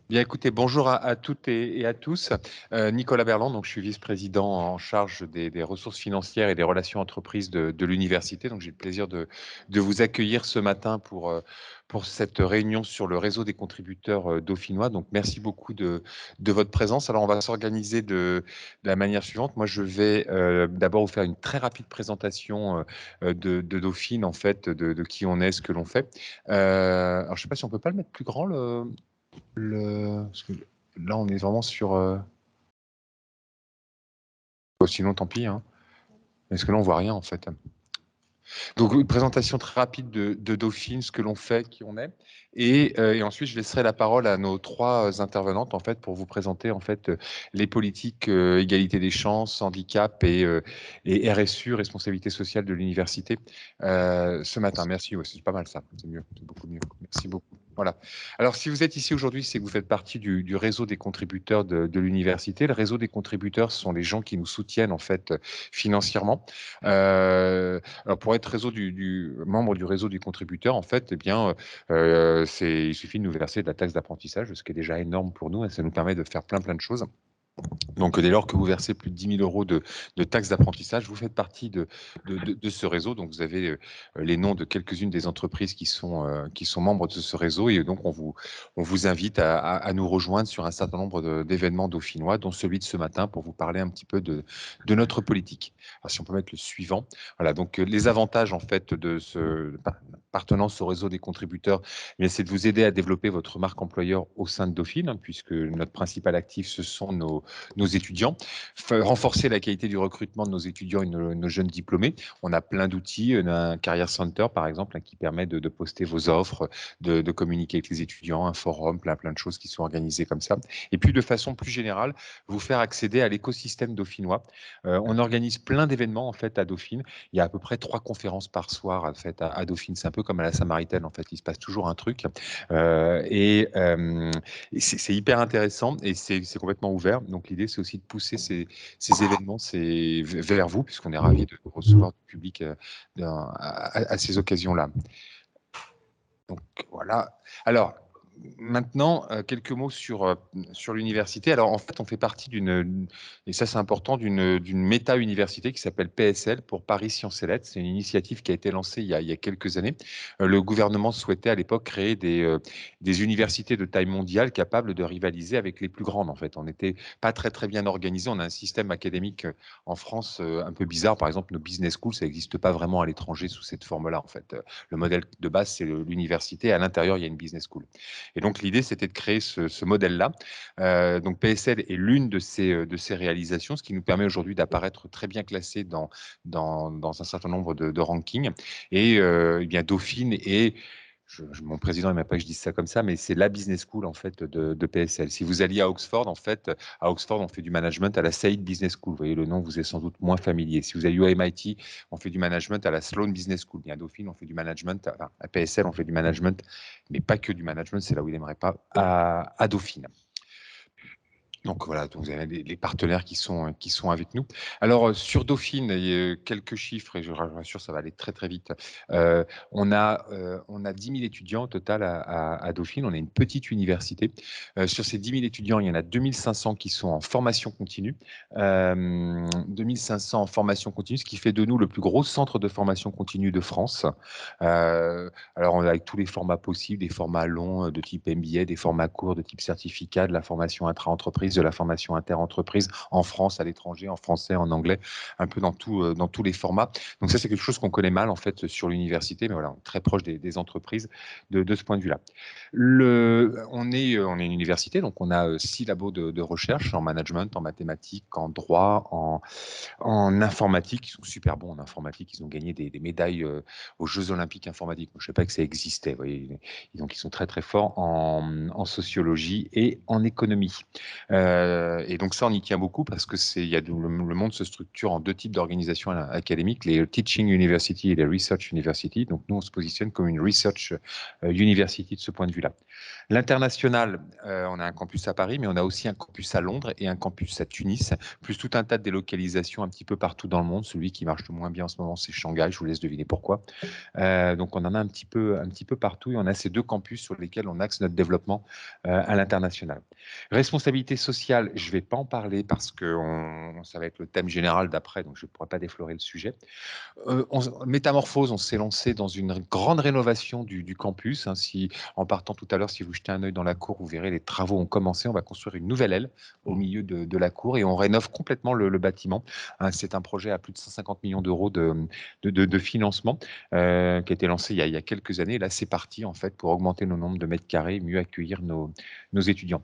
Bien, écoutez, bonjour à toutes et à tous. Nicolas Berland, donc je suis vice-président en charge des ressources financières et des relations entreprises de l'université. Donc j'ai le plaisir de vous accueillir ce matin pour cette réunion sur le réseau des contributeurs dauphinois. Donc merci beaucoup de votre présence. Alors on va s'organiser de la manière suivante. Moi je vais d'abord vous faire une très rapide présentation de Dauphine, en fait, de qui on est, ce que l'on fait. Alors je ne sais pas si on peut pas le mettre plus grand, parce que là, on est vraiment sur. Sinon, tant pis, hein. Parce que là, on voit rien, en fait. Donc, une présentation très rapide de Dauphine, ce que l'on fait, qui on est. Et ensuite, je laisserai la parole à nos trois intervenantes, en fait, pour vous présenter, en fait, les politiques égalité des chances, handicap et RSU, responsabilité sociale de l'université, ce matin. Merci. Ouais, c'est pas mal, ça. C'est mieux. C'est beaucoup mieux. Merci beaucoup. Voilà. Alors, si vous êtes ici aujourd'hui, c'est que vous faites partie du réseau des contributeurs de l'université. Le réseau des contributeurs, ce sont les gens qui nous soutiennent, en fait, financièrement. Alors pour être membre du réseau du contributeur, en fait, eh bien, il suffit de nous verser de la taxe d'apprentissage, ce qui est déjà énorme pour nous, et ça nous permet de faire plein de choses. Donc, dès lors que vous versez plus de 10 000 euros de taxes d'apprentissage, vous faites partie de ce réseau. Donc, vous avez les noms de quelques-unes des entreprises qui sont membres de ce réseau. Et donc, on vous invite à nous rejoindre sur un certain nombre d'événements dauphinois, dont celui de ce matin, pour vous parler un petit peu de notre politique. Alors, si on peut mettre le suivant. Voilà, donc les avantages, en fait, de ce appartenance au réseau des contributeurs, eh c'est de vous aider à développer votre marque employeur au sein de Dauphine, hein, puisque notre principal actif, ce sont nos étudiants, renforcer la qualité du recrutement de nos étudiants et nos jeunes diplômés. On a plein d'outils, on a un Career Center par exemple, hein, qui permet de poster vos offres, de communiquer avec les étudiants, un forum, plein de choses qui sont organisées comme ça. Et puis de façon plus générale, vous faire accéder à l'écosystème dauphinois. On organise plein d'événements en fait à Dauphine. Il y a à peu près 3 conférences par soir en fait à Dauphine. C'est un peu comme à la Samaritaine en fait. Il se passe toujours un truc. Et c'est hyper intéressant et c'est complètement ouvert. Donc l'idée, c'est aussi de pousser ces événements vers vous, puisqu'on est ravis de recevoir du public à ces occasions-là. Donc voilà. Alors, maintenant, quelques mots sur l'université. Alors, en fait, on fait partie et ça c'est important, d'une méta-université qui s'appelle PSL, pour Paris Sciences et Lettres. C'est une initiative qui a été lancée il y a quelques années. Le gouvernement souhaitait à l'époque créer des universités de taille mondiale capables de rivaliser avec les plus grandes. En fait, on n'était pas très bien organisé. On a un système académique en France un peu bizarre. Par exemple, nos business schools, ça n'existe pas vraiment à l'étranger sous cette forme-là. En fait, le modèle de base, c'est l'université. À l'intérieur, il y a une business school. Et donc, l'idée, c'était de créer ce modèle-là. Donc, PSL est l'une de ces réalisations, ce qui nous permet aujourd'hui d'apparaître très bien classé dans un certain nombre de rankings. Et eh bien, Dauphine est mon président n'aime pas que je dise ça comme ça, mais c'est la business school en fait de PSL. Si vous alliez à Oxford, en fait, à Oxford, on fait du management à la Saïd Business School. Vous voyez, le nom vous est sans doute moins familier. Si vous alliez au MIT, on fait du management à la Sloan Business School. Bien, à Dauphine, on fait du management, à PSL, on fait du management, mais pas que du management, c'est là où il n'aimerait pas, à Dauphine. Donc voilà, donc vous avez les partenaires qui sont avec nous. Alors sur Dauphine, il y a quelques chiffres et je vous rassure, ça va aller très vite. On a 10 000 étudiants au total à Dauphine. On est une petite université. Sur ces 10 000 étudiants, il y en a 2 500 qui sont en formation continue. 2 500 en formation continue, ce qui fait de nous le plus gros centre de formation continue de France. Alors on a avec tous les formats possibles, des formats longs de type MBA, des formats courts de type certificat, de la formation intra-entreprise, de la formation inter-entreprise en France, à l'étranger, en français, en anglais, un peu dans tous les formats. Donc ça, c'est quelque chose qu'on connaît mal en fait sur l'université, mais voilà, on est très proche des entreprises de ce point de vue-là. On est une université, donc on a 6 labos de recherche en management, en mathématiques, en droit, en informatique. Ils sont super bons en informatique. Ils ont gagné des médailles aux Jeux Olympiques informatiques. Je ne savais pas que ça existait. Vous voyez. Donc, ils sont très forts en sociologie et en économie. Et donc, ça, on y tient beaucoup parce que le monde se structure en 2 types d'organisations académiques, les Teaching University et les Research University. Donc, nous, on se positionne comme une Research University de ce point de vue-là. L'international, on a un campus à Paris, mais on a aussi un campus à Londres et un campus à Tunis, plus tout un tas de délocalisations un petit peu partout dans le monde. Celui qui marche le moins bien en ce moment, c'est Shanghai. Je vous laisse deviner pourquoi. Donc, on en a un petit peu partout et on a ces deux campus sur lesquels on axe notre développement à l'international. Responsabilité sociale, je ne vais pas en parler parce que ça va être le thème général d'après, donc je ne pourrais pas déflorer le sujet. Métamorphose, on s'est lancé dans une grande rénovation du campus. Hein. En partant tout à l'heure, si vous jetez un œil dans la cour, vous verrez les travaux ont commencé. On va construire une nouvelle aile au milieu de la cour et on rénove complètement le bâtiment. Hein, c'est un projet à plus de 150 millions d'euros de financement qui a été lancé il y a quelques années. Là, c'est parti en fait pour augmenter nos nombres de mètres carrés, mieux accueillir nos étudiants.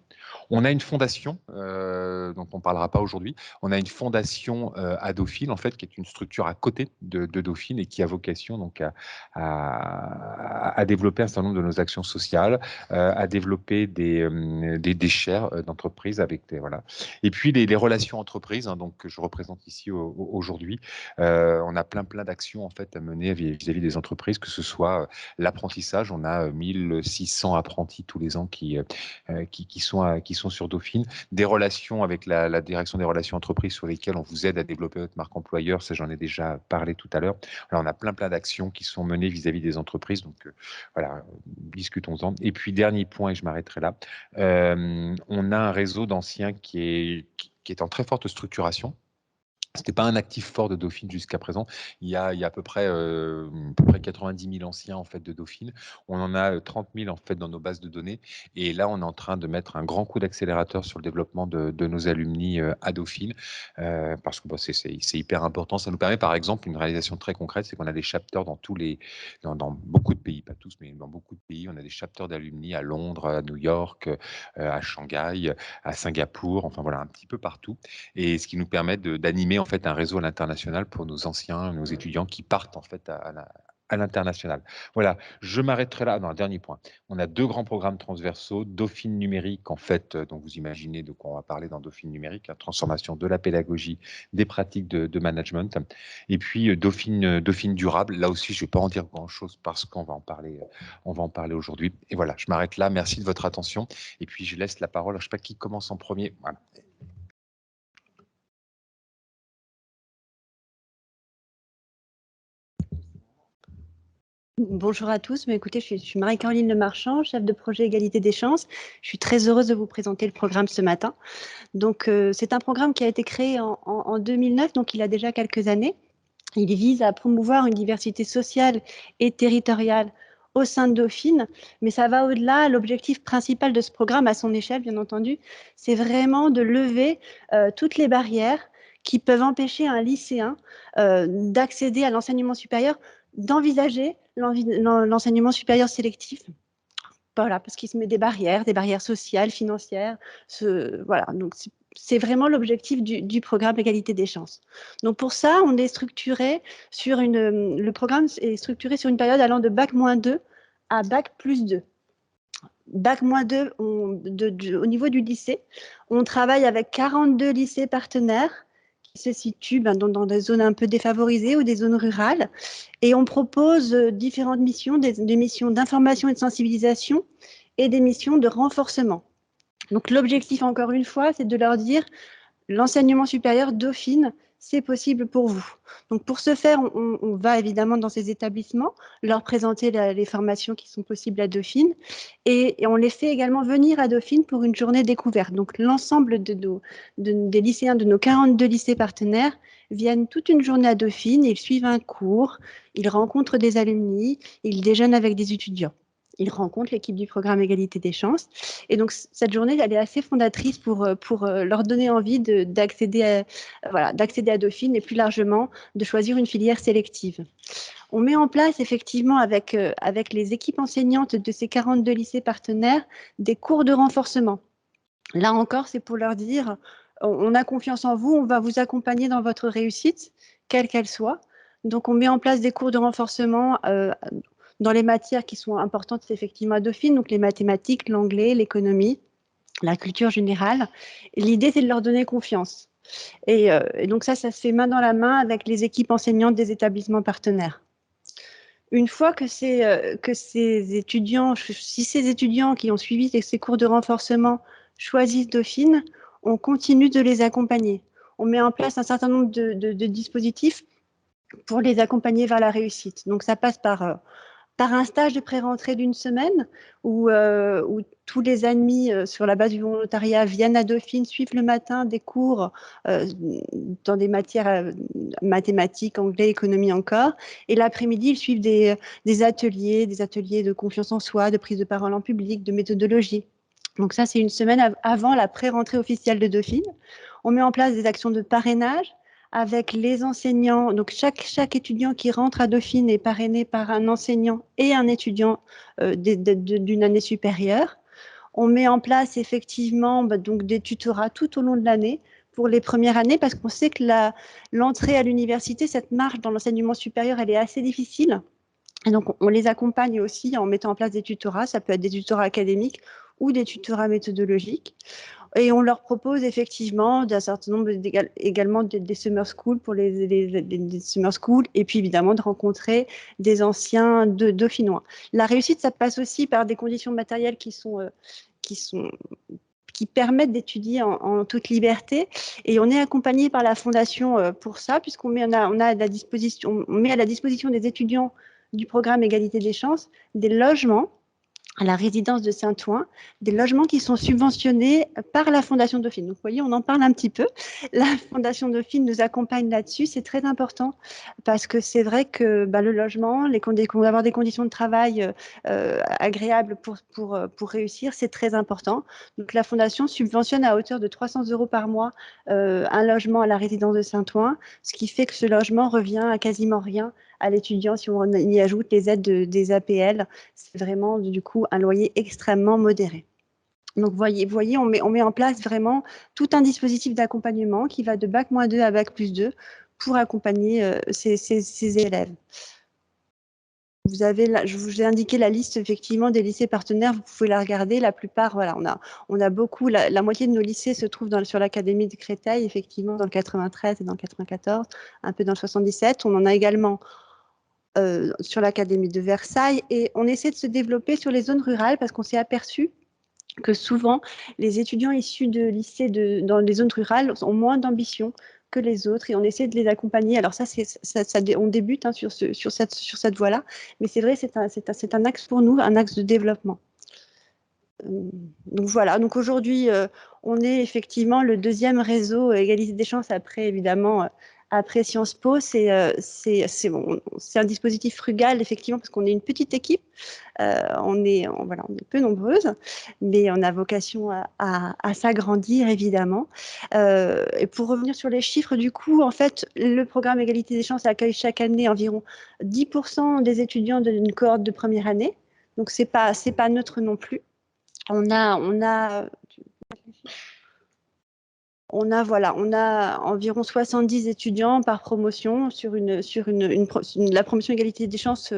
On a une fondation dont on ne parlera pas aujourd'hui. On a une fondation à Dauphine, en fait, qui est une structure à côté de Dauphine et qui a vocation donc à développer un certain nombre de nos actions sociales, à développer des chaires d'entreprise avec voilà. Et puis les relations entreprises, hein, donc que je représente ici aujourd'hui. On a plein d'actions en fait à mener vis-à-vis des entreprises, que ce soit l'apprentissage. On a 1600 apprentis tous les ans qui sont sur Dauphine, des relations avec la direction des relations entreprises sur lesquelles on vous aide à développer votre marque employeur. Ça, j'en ai déjà parlé tout à l'heure. On a plein d'actions qui sont menées vis-à-vis des entreprises. Donc, voilà, discutons-en. Et puis, dernier point, et je m'arrêterai là, on a un réseau d'anciens qui est en très forte structuration. Ce n'était pas un actif fort de Dauphine jusqu'à présent. Il y a à peu près 90 000 anciens en fait, de Dauphine. On en a 30 000 en fait, dans nos bases de données. Et là, on est en train de mettre un grand coup d'accélérateur sur le développement de nos alumni à Dauphine. Parce que c'est hyper important. Ça nous permet, par exemple, une réalisation très concrète, c'est qu'on a des chapters dans beaucoup de pays, pas tous, mais dans beaucoup de pays. On a des chapters d'alumni à Londres, à New York, à Shanghai, à Singapour, enfin voilà, un petit peu partout. Et ce qui nous permet d'animer en fait un réseau à l'international pour nos anciens, nos étudiants qui partent en fait à l'international. Voilà, je m'arrêterai là. Non, un dernier point. On a deux grands programmes transversaux, Dauphine numérique en fait, donc vous imaginez de quoi on va parler dans Dauphine numérique, la transformation de la pédagogie, des pratiques de management, et puis Dauphine durable. Là aussi, je ne vais pas en dire grand-chose parce qu'on va en parler, aujourd'hui. Et voilà, je m'arrête là. Merci de votre attention. Et puis je laisse la parole. Je ne sais pas qui commence en premier. Voilà. Bonjour à tous, mais écoutez, je suis Marie-Caroline Lemarchand, chef de projet Égalité des chances. Je suis très heureuse de vous présenter le programme ce matin. Donc, c'est un programme qui a été créé en 2009, donc il a déjà quelques années. Il vise à promouvoir une diversité sociale et territoriale au sein de Dauphine, mais ça va au-delà. L'objectif principal de ce programme, à son échelle, bien entendu, c'est vraiment de lever toutes les barrières qui peuvent empêcher un lycéen d'accéder à l'enseignement supérieur, d'envisager l'enseignement supérieur sélectif. Voilà, parce qu'il se met des barrières sociales, financières. Voilà, donc c'est vraiment l'objectif du programme Égalité des chances. Donc pour ça, on est structuré le programme est structuré sur une période allant de Bac-2 à Bac+2. Bac-2, au niveau du lycée, on travaille avec 42 lycées partenaires qui se situent dans des zones un peu défavorisées ou des zones rurales. Et on propose différentes missions, des missions d'information et de sensibilisation et des missions de renforcement. Donc l'objectif, encore une fois, c'est de leur dire l'enseignement supérieur Dauphine, c'est possible pour vous. Donc pour ce faire, on va évidemment dans ces établissements leur présenter les formations qui sont possibles à Dauphine et on les fait également venir à Dauphine pour une journée découverte. Donc l'ensemble des lycéens de nos 42 lycées partenaires viennent toute une journée à Dauphine, ils suivent un cours, ils rencontrent des alumni, ils déjeunent avec des étudiants. Ils rencontrent l'équipe du programme Égalité des chances. Et donc, cette journée, elle est assez fondatrice pour leur donner envie d'accéder à Dauphine et plus largement de choisir une filière sélective. On met en place effectivement avec les équipes enseignantes de ces 42 lycées partenaires des cours de renforcement. Là encore, c'est pour leur dire, on a confiance en vous, on va vous accompagner dans votre réussite, quelle qu'elle soit. Donc, on met en place des cours de renforcement dans les matières qui sont importantes effectivement à Dauphine, donc les mathématiques, l'anglais, l'économie, la culture générale. L'idée, c'est de leur donner confiance. Et donc ça se fait main dans la main avec les équipes enseignantes des établissements partenaires. Une fois que ces étudiants, si ces étudiants qui ont suivi ces cours de renforcement choisissent Dauphine, on continue de les accompagner. On met en place un certain nombre de dispositifs pour les accompagner vers la réussite. Donc ça passe par un stage de pré-rentrée d'une semaine où tous les admis sur la base du volontariat viennent à Dauphine, suivent le matin des cours dans des matières mathématiques, anglais, économie encore. Et l'après-midi, ils suivent des ateliers de confiance en soi, de prise de parole en public, de méthodologie. Donc ça, c'est une semaine avant la pré-rentrée officielle de Dauphine. On met en place des actions de parrainage avec les enseignants. Donc, chaque étudiant qui rentre à Dauphine est parrainé par un enseignant et un étudiant d'une année supérieure. On met en place effectivement donc des tutorats tout au long de l'année pour les premières années parce qu'on sait que l'entrée à l'université, cette marche dans l'enseignement supérieur, elle est assez difficile. Et donc, on les accompagne aussi en mettant en place des tutorats. Ça peut être des tutorats académiques ou des tutorats méthodologiques. Et on leur propose effectivement d'un certain nombre également des summer schools pour les summer schools et puis évidemment de rencontrer des anciens dauphinois. La réussite, ça passe aussi par des conditions matérielles qui sont qui permettent d'étudier en toute liberté. Et on est accompagné par la Fondation pour ça, puisqu'on met, on a à la disposition, on met à la disposition des étudiants du programme Égalité des chances des logements à la résidence de Saint-Ouen, des logements qui sont subventionnés par la Fondation Dauphine. Donc, vous voyez, on en parle un petit peu. La Fondation Dauphine nous accompagne là-dessus. C'est très important parce que c'est vrai que le logement, avoir des conditions de travail agréables pour réussir, c'est très important. Donc, la Fondation subventionne à hauteur de 300 € par mois un logement à la résidence de Saint-Ouen, ce qui fait que ce logement revient à quasiment rien à l'étudiant si on y ajoute les aides des APL. C'est vraiment du coup un loyer extrêmement modéré. Donc, voyez, on met en place vraiment tout un dispositif d'accompagnement qui va de bac-2 à bac+2 pour accompagner ces élèves. Je vous ai indiqué la liste effectivement des lycées partenaires, vous pouvez la regarder. La plupart, voilà, on a beaucoup, la moitié de nos lycées se trouvent sur l'académie de Créteil, effectivement, dans le 93 et dans le 94, un peu dans le 77. On en a également sur l'académie de Versailles et on essaie de se développer sur les zones rurales parce qu'on s'est aperçu que souvent les étudiants issus de lycées dans les zones rurales ont moins d'ambition que les autres et on essaie de les accompagner. Alors ça, on débute sur cette voie-là, mais c'est vrai, c'est un axe pour nous, un axe de développement. Donc voilà, donc aujourd'hui, on est effectivement le deuxième réseau Égalité des chances après, évidemment, après Sciences Po. C'est un dispositif frugal, effectivement, parce qu'on est une petite équipe. On est peu nombreuses, mais on a vocation à s'agrandir, évidemment. Et pour revenir sur les chiffres, du coup, en fait, le programme Égalité des chances accueille chaque année environ 10% des étudiants d'une cohorte de première année. Donc, c'est pas neutre non plus. On a environ 70 étudiants par promotion la promotion égalité des chances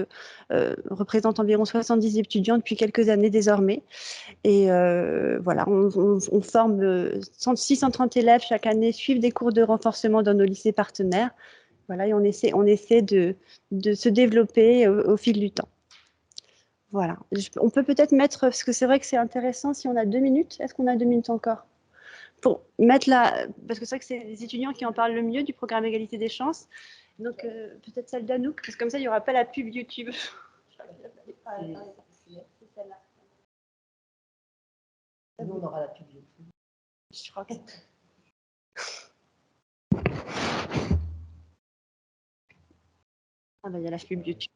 représente environ 70 étudiants depuis quelques années désormais. Et voilà, on forme 630 élèves chaque année, suivent des cours de renforcement dans nos lycées partenaires. Voilà, et on essaie de se développer au fil du temps. Voilà. On peut peut-être mettre, parce que c'est vrai que c'est intéressant, si on a 2 minutes, est-ce qu'on a 2 minutes encore? Pour mettre parce que c'est vrai que c'est les étudiants qui en parlent le mieux du programme Égalité des chances. Donc peut-être celle d'Anouk, parce que comme ça, il n'y aura pas la pub YouTube. C'est celle-là. Nous, on aura la pub YouTube. Je crois que il y a la pub YouTube.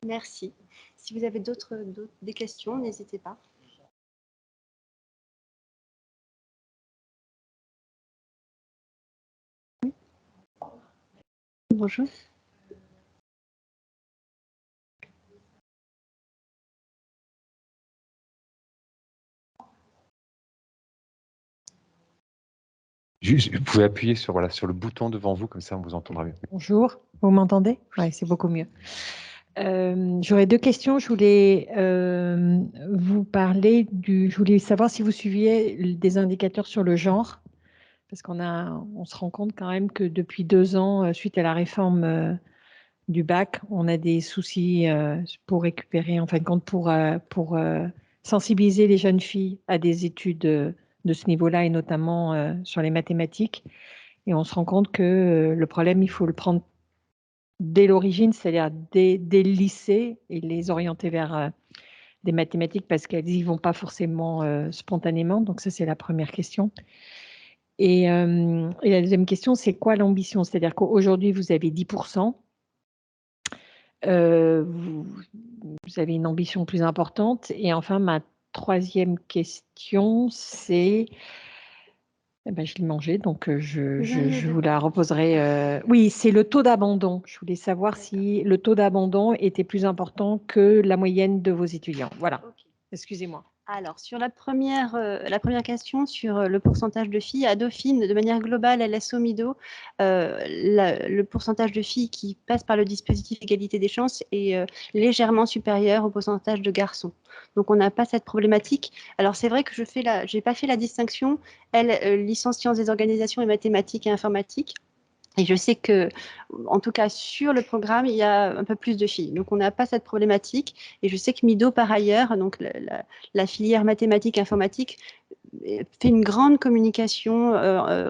Merci. Si vous avez des questions, n'hésitez pas. Bonjour. Juste, vous pouvez appuyer sur, voilà, sur le bouton devant vous, comme ça on vous entendra mieux. Bonjour, vous m'entendez? Oui, c'est beaucoup mieux. J'aurais deux questions. Je voulais vous parler je voulais savoir si vous suiviez des indicateurs sur le genre, parce on se rend compte quand même que depuis 2 ans, suite à la réforme du bac, on a des soucis pour récupérer, en fin de compte, pour sensibiliser les jeunes filles à des études de ce niveau-là, et notamment sur les mathématiques. Et on se rend compte que le problème, il faut le prendre dès l'origine, c'est-à-dire dès le lycée, et les orienter vers des mathématiques, parce qu'elles n'y vont pas forcément spontanément. Donc ça, c'est la première question. Et la deuxième question, c'est quoi l'ambition? C'est-à-dire qu'aujourd'hui, vous avez 10%. Vous avez une ambition plus importante. Et enfin, ma troisième question, c'est... Eh ben, je l'ai mangé, donc je vous la reposerai. Oui, c'est le taux d'abandon. Je voulais savoir si le taux d'abandon était plus important que la moyenne de vos étudiants. Voilà, excusez-moi. Alors, sur la première question, sur le pourcentage de filles, à Dauphine, de manière globale, à l'ESSO-MIDO, le pourcentage de filles qui passent par le dispositif égalité des chances est légèrement supérieur au pourcentage de garçons. Donc, on n'a pas cette problématique. Alors, c'est vrai que je n'ai pas fait la distinction, elle, licence sciences des organisations et mathématiques et informatiques. Et je sais que, en tout cas, sur le programme, il y a un peu plus de filles. Donc, on n'a pas cette problématique. Et je sais que MIDO, par ailleurs, donc la filière mathématiques informatique, fait une grande communication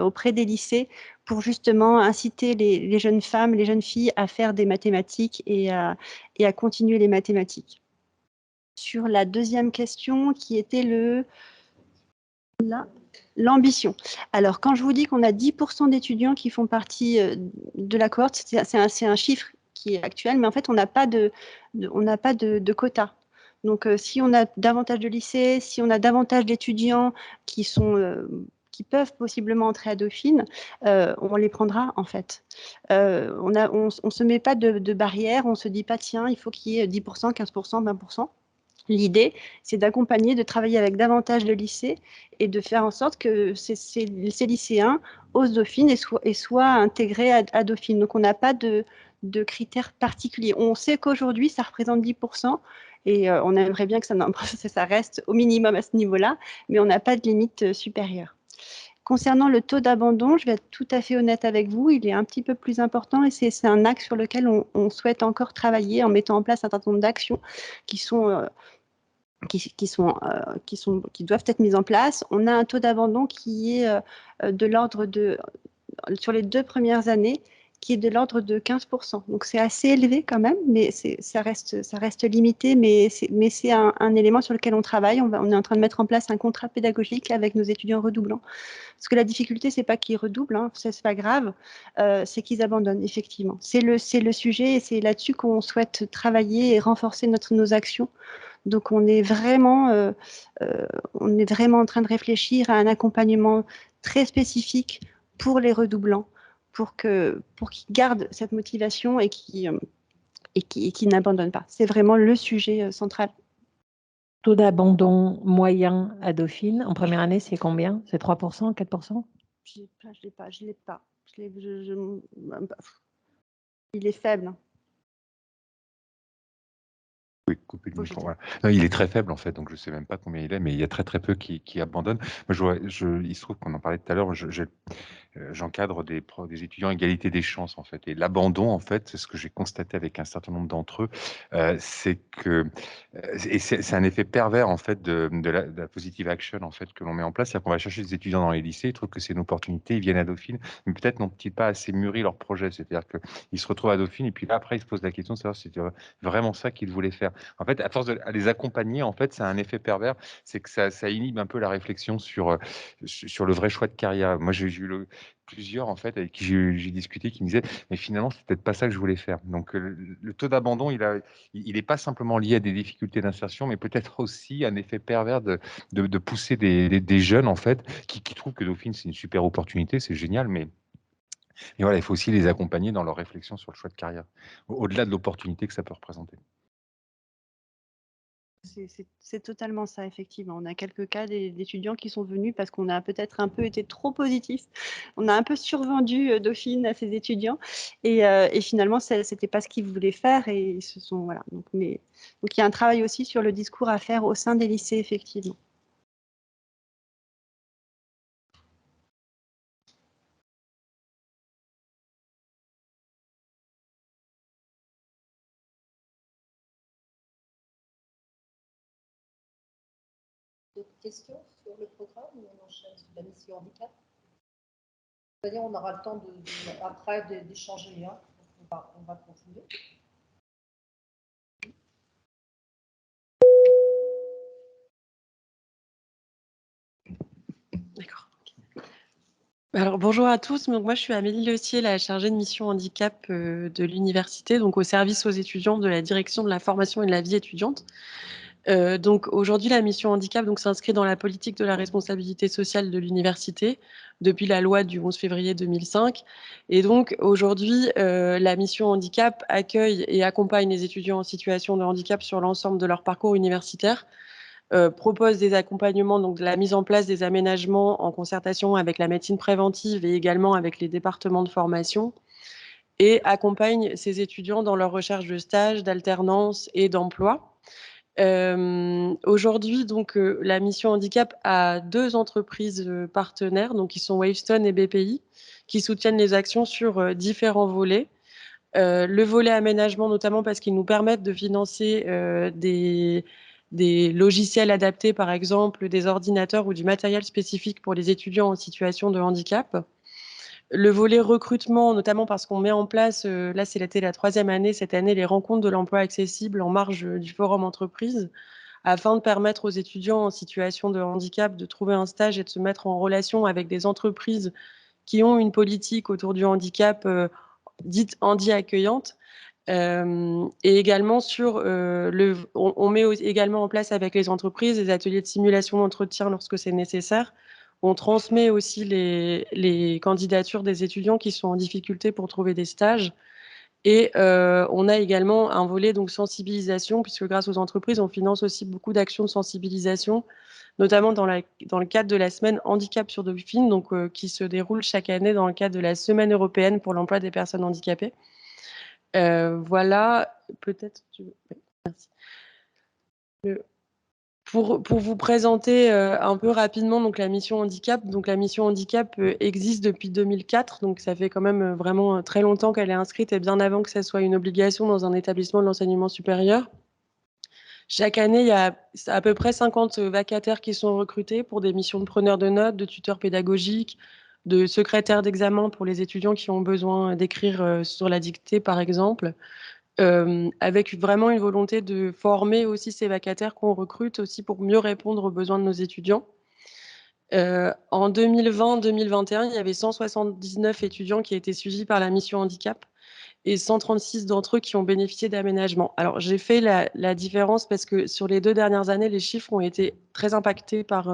auprès des lycées pour justement inciter les jeunes femmes, les jeunes filles à faire des mathématiques et à continuer les mathématiques. Sur la deuxième question, qui était l'ambition. Alors, quand je vous dis qu'on a 10% d'étudiants qui font partie de la cohorte, c'est un chiffre qui est actuel, mais en fait, on n'a pas de quota. Donc, si on a davantage de lycées, si on a davantage d'étudiants qui peuvent possiblement entrer à Dauphine, on les prendra en fait. On ne se met pas de barrière, on ne se dit pas tiens, il faut qu'il y ait 10%, 15%, 20%. L'idée, c'est d'accompagner, de travailler avec davantage de lycées et de faire en sorte que ces lycéens osent Dauphine et soient intégrés à Dauphine. Donc, on n'a pas de critères particuliers. On sait qu'aujourd'hui, ça représente 10% et on aimerait bien que ça reste au minimum à ce niveau-là, mais on n'a pas de limite supérieure. Concernant le taux d'abandon, je vais être tout à fait honnête avec vous, il est un petit peu plus important et c'est un axe sur lequel on souhaite encore travailler en mettant en place un certain nombre d'actions qui doivent être mises en place. On a un taux d'abandon qui est de l'ordre de, sur les 2 premières années, qui est de l'ordre de 15%. Donc c'est assez élevé quand même, mais ça reste limité, mais c'est un élément sur lequel on travaille. On est en train de mettre en place un contrat pédagogique avec nos étudiants redoublants. Parce que la difficulté, c'est pas qu'ils redoublent, hein, c'est pas grave, c'est qu'ils abandonnent, effectivement. C'est le sujet et c'est là-dessus qu'on souhaite travailler et renforcer nos actions. Donc, on est vraiment en train de réfléchir à un accompagnement très spécifique pour les redoublants, pour qu'ils gardent cette motivation et et qui n'abandonnent pas. C'est vraiment le sujet central. Taux d'abandon moyen à Dauphine, en première année, c'est combien? C'est 3%, 4%? Je l'ai pas. Il est faible. Oui, couper le micro, voilà. Non, il est très faible en fait, donc je ne sais même pas combien il est, mais il y a très très peu qui abandonnent. Moi, il se trouve qu'on en parlait tout à l'heure, j'encadre des étudiants à égalité des chances en fait. Et l'abandon, en fait, c'est ce que j'ai constaté avec un certain nombre d'entre eux, c'est que et c'est un effet pervers en fait de la positive action en fait que l'on met en place. C'est-à-dire qu'on va chercher des étudiants dans les lycées, ils trouvent que c'est une opportunité, ils viennent à Dauphine, mais peut-être n'ont-ils pas assez mûri leur projet. C'est-à-dire qu'ils se retrouvent à Dauphine et puis là après ils se posent la question de savoir si c'était vraiment ça qu'ils voulaient faire. En fait, à force de les accompagner, en fait, ça a un effet pervers, c'est que ça inhibe un peu la réflexion sur le vrai choix de carrière. Moi, j'ai eu plusieurs en fait avec qui j'ai discuté qui me disaient mais finalement c'est peut-être pas ça que je voulais faire. Donc le taux d'abandon il est pas simplement lié à des difficultés d'insertion, mais peut-être aussi un effet pervers de pousser des jeunes en fait qui trouvent que Dauphine c'est une super opportunité, c'est génial, mais et voilà, il faut aussi les accompagner dans leur réflexion sur le choix de carrière, au-delà de l'opportunité que ça peut représenter. C'est totalement ça, effectivement. On a quelques cas d'étudiants qui sont venus parce qu'on a peut-être un peu été trop positif. On a un peu survendu Dauphine à ces étudiants et finalement, c'était pas ce qu'ils voulaient faire et ils se sont voilà. Donc il y a un travail aussi sur le discours à faire au sein des lycées, effectivement. D'autres questions sur le programme ou on enchaîne sur la mission handicap? C'est-à-dire on aura le temps après d'échanger. Hein. On va continuer. D'accord. Alors bonjour à tous, donc moi je suis Amélie Lecier, la chargée de mission handicap de l'université, donc au service aux étudiants de la direction de la formation et de la vie étudiante. Donc aujourd'hui la mission handicap s'inscrit dans la politique de la responsabilité sociale de l'université depuis la loi du 11 février 2005. Et donc aujourd'hui la mission handicap accueille et accompagne les étudiants en situation de handicap sur l'ensemble de leur parcours universitaire. Propose des accompagnements, donc de la mise en place des aménagements en concertation avec la médecine préventive et également avec les départements de formation, et accompagne ces étudiants dans leur recherche de stage, d'alternance et d'emploi. Aujourd'hui, la mission handicap a 2 entreprises partenaires, donc qui sont Wavestone et BPI, qui soutiennent les actions sur différents volets. Le volet aménagement, notamment parce qu'ils nous permettent de financer des logiciels adaptés, par exemple des ordinateurs ou du matériel spécifique pour les étudiants en situation de handicap. Le volet recrutement, notamment parce qu'on met en place, là c'était la 3e année cette année, les rencontres de l'emploi accessible en marge du forum entreprise, afin de permettre aux étudiants en situation de handicap de trouver un stage et de se mettre en relation avec des entreprises qui ont une politique autour du handicap dite handi accueillante. Et également on met également en place avec les entreprises des ateliers de simulation d'entretien lorsque c'est nécessaire. On transmet aussi les candidatures des étudiants qui sont en difficulté pour trouver des stages. Et on a également un volet sensibilisation, puisque grâce aux entreprises, on finance aussi beaucoup d'actions de sensibilisation, notamment dans le cadre de la semaine handicap sur Dauphine, qui se déroule chaque année dans le cadre de la semaine européenne pour l'emploi des personnes handicapées. Voilà, peut-être. Oui, merci. Pour vous présenter un peu rapidement la mission handicap. Donc la mission handicap existe depuis 2004, donc ça fait quand même vraiment très longtemps qu'elle est inscrite et bien avant que ça soit une obligation dans un établissement de l'enseignement supérieur. Chaque année, il y a à peu près 50 vacataires qui sont recrutés pour des missions de preneurs de notes, de tuteurs pédagogiques, de secrétaires d'examen pour les étudiants qui ont besoin d'écrire sur la dictée, par exemple. Avec vraiment une volonté de former aussi ces vacataires qu'on recrute aussi pour mieux répondre aux besoins de nos étudiants. En 2020-2021, il y avait 179 étudiants qui étaient suivis par la mission handicap et 136 d'entre eux qui ont bénéficié d'aménagements. Alors, j'ai fait la différence parce que sur les 2 dernières années, les chiffres ont été très impactés par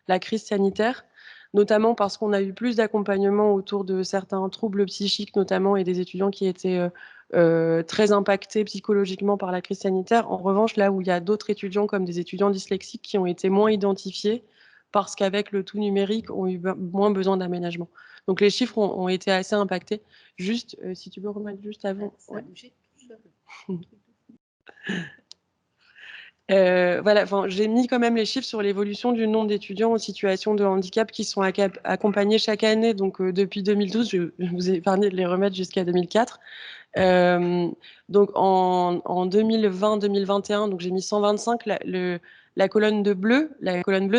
la crise sanitaire, notamment parce qu'on a eu plus d'accompagnement autour de certains troubles psychiques notamment et des étudiants qui étaient très impactés psychologiquement par la crise sanitaire. En revanche, là où il y a d'autres étudiants, comme des étudiants dyslexiques, qui ont été moins identifiés parce qu'avec le tout numérique, ont eu moins besoin d'aménagement. Donc les chiffres ont été assez impactés. Juste, si tu peux remettre juste avant. Ouais. Voilà, j'ai mis quand même les chiffres sur l'évolution du nombre d'étudiants en situation de handicap qui sont accompagnés chaque année. Donc, depuis 2012, je vous ai épargné de les remettre jusqu'à 2004. Donc, en 2020-2021, donc j'ai mis 125. La colonne bleue,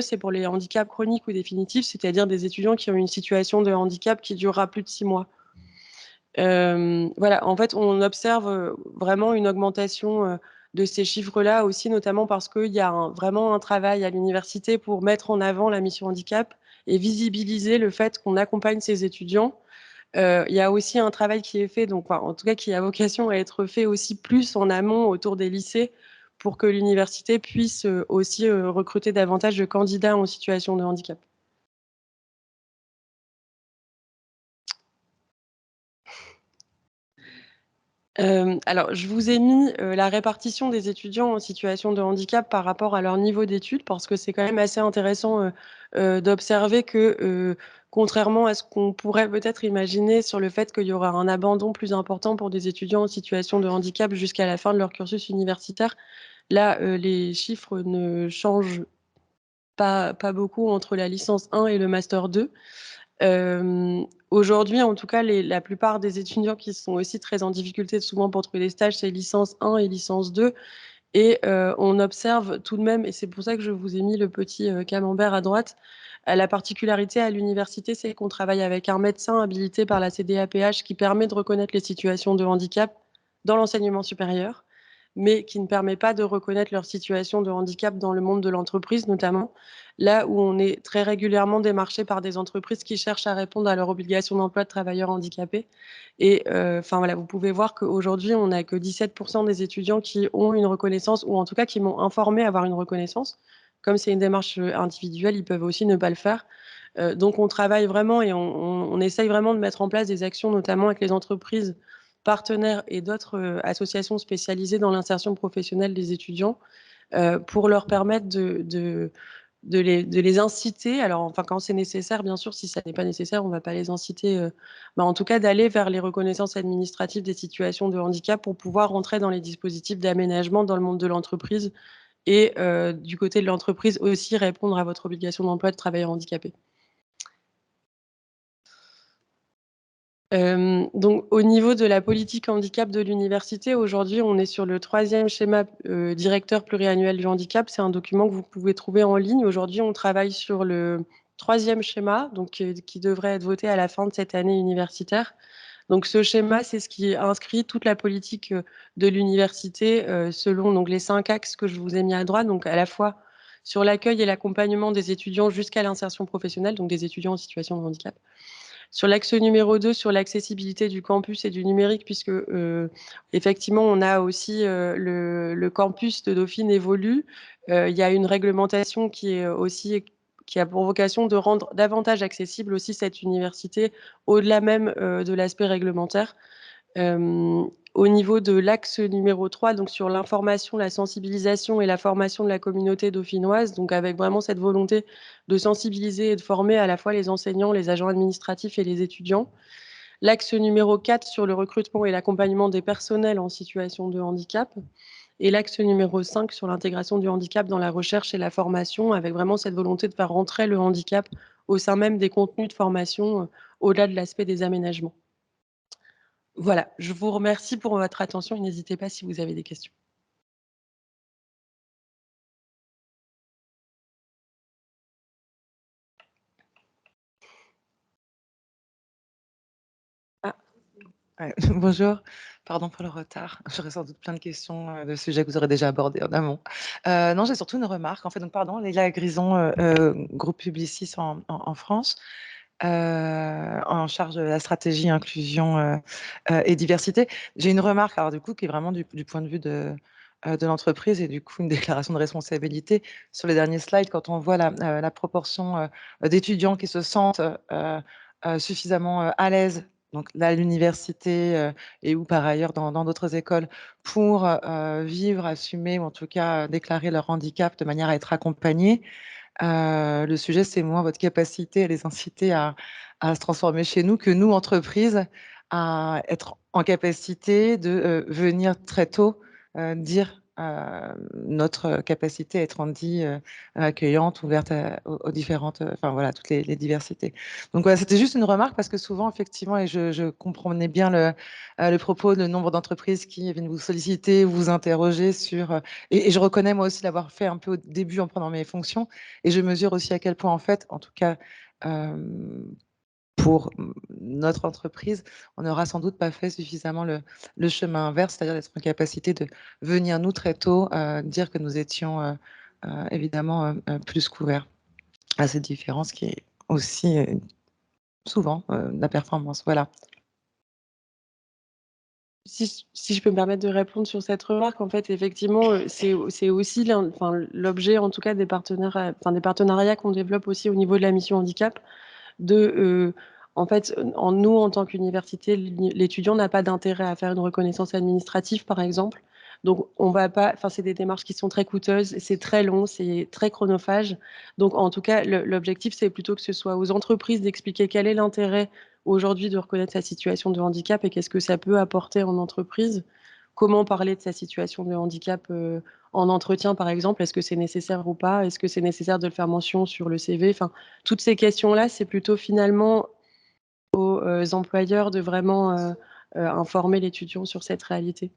c'est pour les handicaps chroniques ou définitifs, c'est-à-dire des étudiants qui ont une situation de handicap qui durera plus de 6 mois. Voilà, en fait, on observe vraiment une augmentation de ces chiffres-là aussi, notamment parce qu'il y a vraiment un travail à l'université pour mettre en avant la mission handicap et visibiliser le fait qu'on accompagne ces étudiants. Il y a aussi un travail qui est fait, donc en tout cas qui a vocation à être fait aussi plus en amont autour des lycées pour que l'université puisse aussi recruter davantage de candidats en situation de handicap. Alors, je vous ai mis la répartition des étudiants en situation de handicap par rapport à leur niveau d'études, parce que c'est quand même assez intéressant d'observer que, contrairement à ce qu'on pourrait peut-être imaginer sur le fait qu'il y aura un abandon plus important pour des étudiants en situation de handicap jusqu'à la fin de leur cursus universitaire, là, les chiffres ne changent pas beaucoup entre la licence 1 et le master 2. Aujourd'hui, en tout cas, la plupart des étudiants qui sont aussi très en difficulté souvent pour trouver des stages, c'est licence 1 et licence 2. Et on observe tout de même, et c'est pour ça que je vous ai mis le petit camembert à droite, la particularité à l'université, c'est qu'on travaille avec un médecin habilité par la CDAPH qui permet de reconnaître les situations de handicap dans l'enseignement supérieur, mais qui ne permet pas de reconnaître leur situation de handicap dans le monde de l'entreprise, notamment, là où on est très régulièrement démarché par des entreprises qui cherchent à répondre à leur obligation d'emploi de travailleurs handicapés. Et voilà, vous pouvez voir qu'aujourd'hui, on n'a que 17% des étudiants qui ont une reconnaissance, ou en tout cas qui m'ont informé avoir une reconnaissance. Comme c'est une démarche individuelle, ils peuvent aussi ne pas le faire. Donc on travaille vraiment et on essaye vraiment de mettre en place des actions, notamment avec les entreprises partenaires et d'autres associations spécialisées dans l'insertion professionnelle des étudiants, pour leur permettre de les inciter. Alors, enfin, quand c'est nécessaire, bien sûr, si ça n'est pas nécessaire, on ne va pas les inciter, en tout cas, d'aller vers les reconnaissances administratives des situations de handicap pour pouvoir rentrer dans les dispositifs d'aménagement dans le monde de l'entreprise et du côté de l'entreprise aussi répondre à votre obligation d'emploi de travailleurs handicapés. Donc au niveau de la politique handicap de l'université, aujourd'hui, on est sur le 3e schéma directeur pluriannuel du handicap. C'est un document que vous pouvez trouver en ligne. Aujourd'hui, on travaille sur le 3e schéma, donc qui devrait être voté à la fin de cette année universitaire. Donc ce schéma, c'est ce qui inscrit toute la politique de l'université selon donc les 5 axes que je vous ai mis à droite, donc à la fois sur l'accueil et l'accompagnement des étudiants jusqu'à l'insertion professionnelle, donc des étudiants en situation de handicap. Sur l'axe numéro 2, sur l'accessibilité du campus et du numérique, puisque effectivement, on a aussi le campus de Dauphine évolue. Il y a une réglementation qui a pour vocation de rendre davantage accessible aussi cette université, au-delà même de l'aspect réglementaire. Au niveau de l'axe numéro 3, donc sur l'information, la sensibilisation et la formation de la communauté dauphinoise, donc avec vraiment cette volonté de sensibiliser et de former à la fois les enseignants, les agents administratifs et les étudiants. L'axe numéro 4 sur le recrutement et l'accompagnement des personnels en situation de handicap. Et l'axe numéro 5 sur l'intégration du handicap dans la recherche et la formation, avec vraiment cette volonté de faire rentrer le handicap au sein même des contenus de formation, au-delà de l'aspect des aménagements. Voilà, je vous remercie pour votre attention et n'hésitez pas si vous avez des questions. Ah, ouais, bonjour, pardon pour le retard. J'aurais sans doute plein de questions de sujets que vous aurez déjà abordés en amont. Non, j'ai surtout une remarque. En fait, donc, pardon, Léla Grison, groupe Publicis en France, en charge de la stratégie inclusion et diversité. J'ai une remarque, alors du coup, qui est vraiment du point de vue de l'entreprise et du coup, une déclaration de responsabilité. Sur les derniers slides, quand on voit la proportion d'étudiants qui se sentent suffisamment à l'aise donc là, à l'université et ou par ailleurs dans d'autres écoles, pour vivre, assumer ou en tout cas déclarer leur handicap de manière à être accompagnés. Le sujet, c'est moins votre capacité à les inciter à se transformer chez nous que nous, entreprises, à être en capacité de venir très tôt dire notre capacité à être accueillante, ouverte aux différentes, enfin voilà, toutes les diversités. Donc voilà, c'était juste une remarque parce que souvent, effectivement, et je comprenais bien le propos, le nombre d'entreprises qui viennent vous solliciter, vous interroger sur, et je reconnais moi aussi l'avoir fait un peu au début en prenant mes fonctions, et je mesure aussi à quel point, en fait, en tout cas, pour notre entreprise, on n'aura sans doute pas fait suffisamment le chemin inverse, c'est-à-dire d'être en capacité de venir nous très tôt dire que nous étions évidemment plus couverts à cette différence qui est aussi souvent la performance. Voilà. Si je peux me permettre de répondre sur cette remarque, en fait, effectivement, c'est aussi l'objet, en tout cas, des partenariats qu'on développe aussi au niveau de la mission handicap, en fait, nous, en tant qu'université, l'étudiant n'a pas d'intérêt à faire une reconnaissance administrative, par exemple. Donc, on va pas, enfin, c'est des démarches qui sont très coûteuses, c'est très long, c'est très chronophage. Donc, en tout cas, l'objectif, c'est plutôt que ce soit aux entreprises d'expliquer quel est l'intérêt aujourd'hui de reconnaître sa situation de handicap et qu'est-ce que ça peut apporter en entreprise. Comment parler de sa situation de handicap en entretien, par exemple? Est-ce que c'est nécessaire ou pas? Est-ce que c'est nécessaire de le faire mention sur le CV? Enfin, toutes ces questions-là, c'est plutôt finalement aux employeurs de vraiment informer l'étudiant sur cette réalité.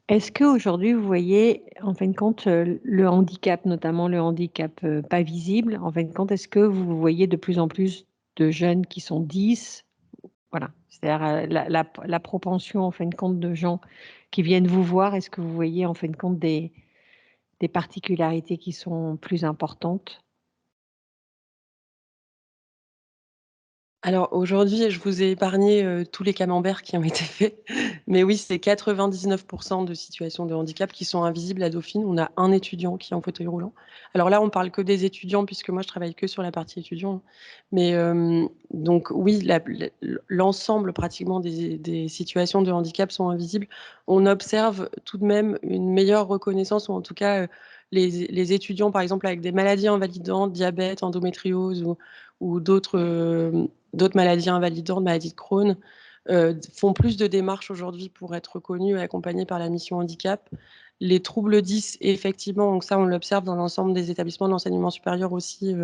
Est-ce qu'aujourd'hui, vous voyez, en fin de compte, le handicap, notamment le handicap pas visible, en fin de compte, est-ce que vous voyez de plus en plus de jeunes qui sont 10? Voilà, c'est-à-dire la propension, en fin de compte, de gens qui viennent vous voir, est-ce que vous voyez, en fin de compte, des particularités qui sont plus importantes? Alors aujourd'hui, je vous ai épargné tous les camemberts qui ont été faits, mais oui, c'est 99 de situations de handicap qui sont invisibles à Dauphine. On a un étudiant qui est en fauteuil roulant. Alors là, on parle que des étudiants puisque moi, je travaille que sur la partie étudiant, mais donc oui, l'ensemble pratiquement des situations de handicap sont invisibles. On observe tout de même une meilleure reconnaissance ou en tout cas, les étudiants, par exemple, avec des maladies invalidantes, diabète, endométriose ou d'autres maladies invalidantes, maladies de Crohn, font plus de démarches aujourd'hui pour être reconnus et accompagnés par la mission handicap. Les troubles 10, effectivement, donc ça, on l'observe dans l'ensemble des établissements de l'enseignement supérieur aussi,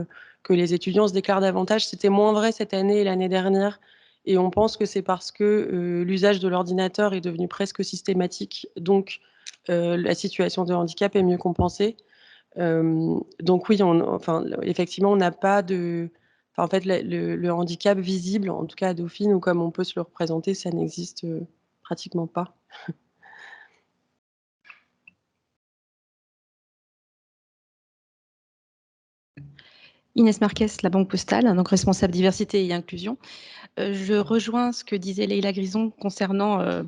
que les étudiants se déclarent davantage. C'était moins vrai cette année et l'année dernière. Et on pense que c'est parce que l'usage de l'ordinateur est devenu presque systématique. Donc, la situation de handicap est mieux compensée. Donc oui, effectivement, on n'a pas de... Enfin, en fait, le handicap visible, en tout cas à Dauphine, ou comme on peut se le représenter, ça n'existe pratiquement pas. Inès Marquez, la Banque Postale, donc responsable diversité et inclusion. Je rejoins ce que disait Leïla Grison concernant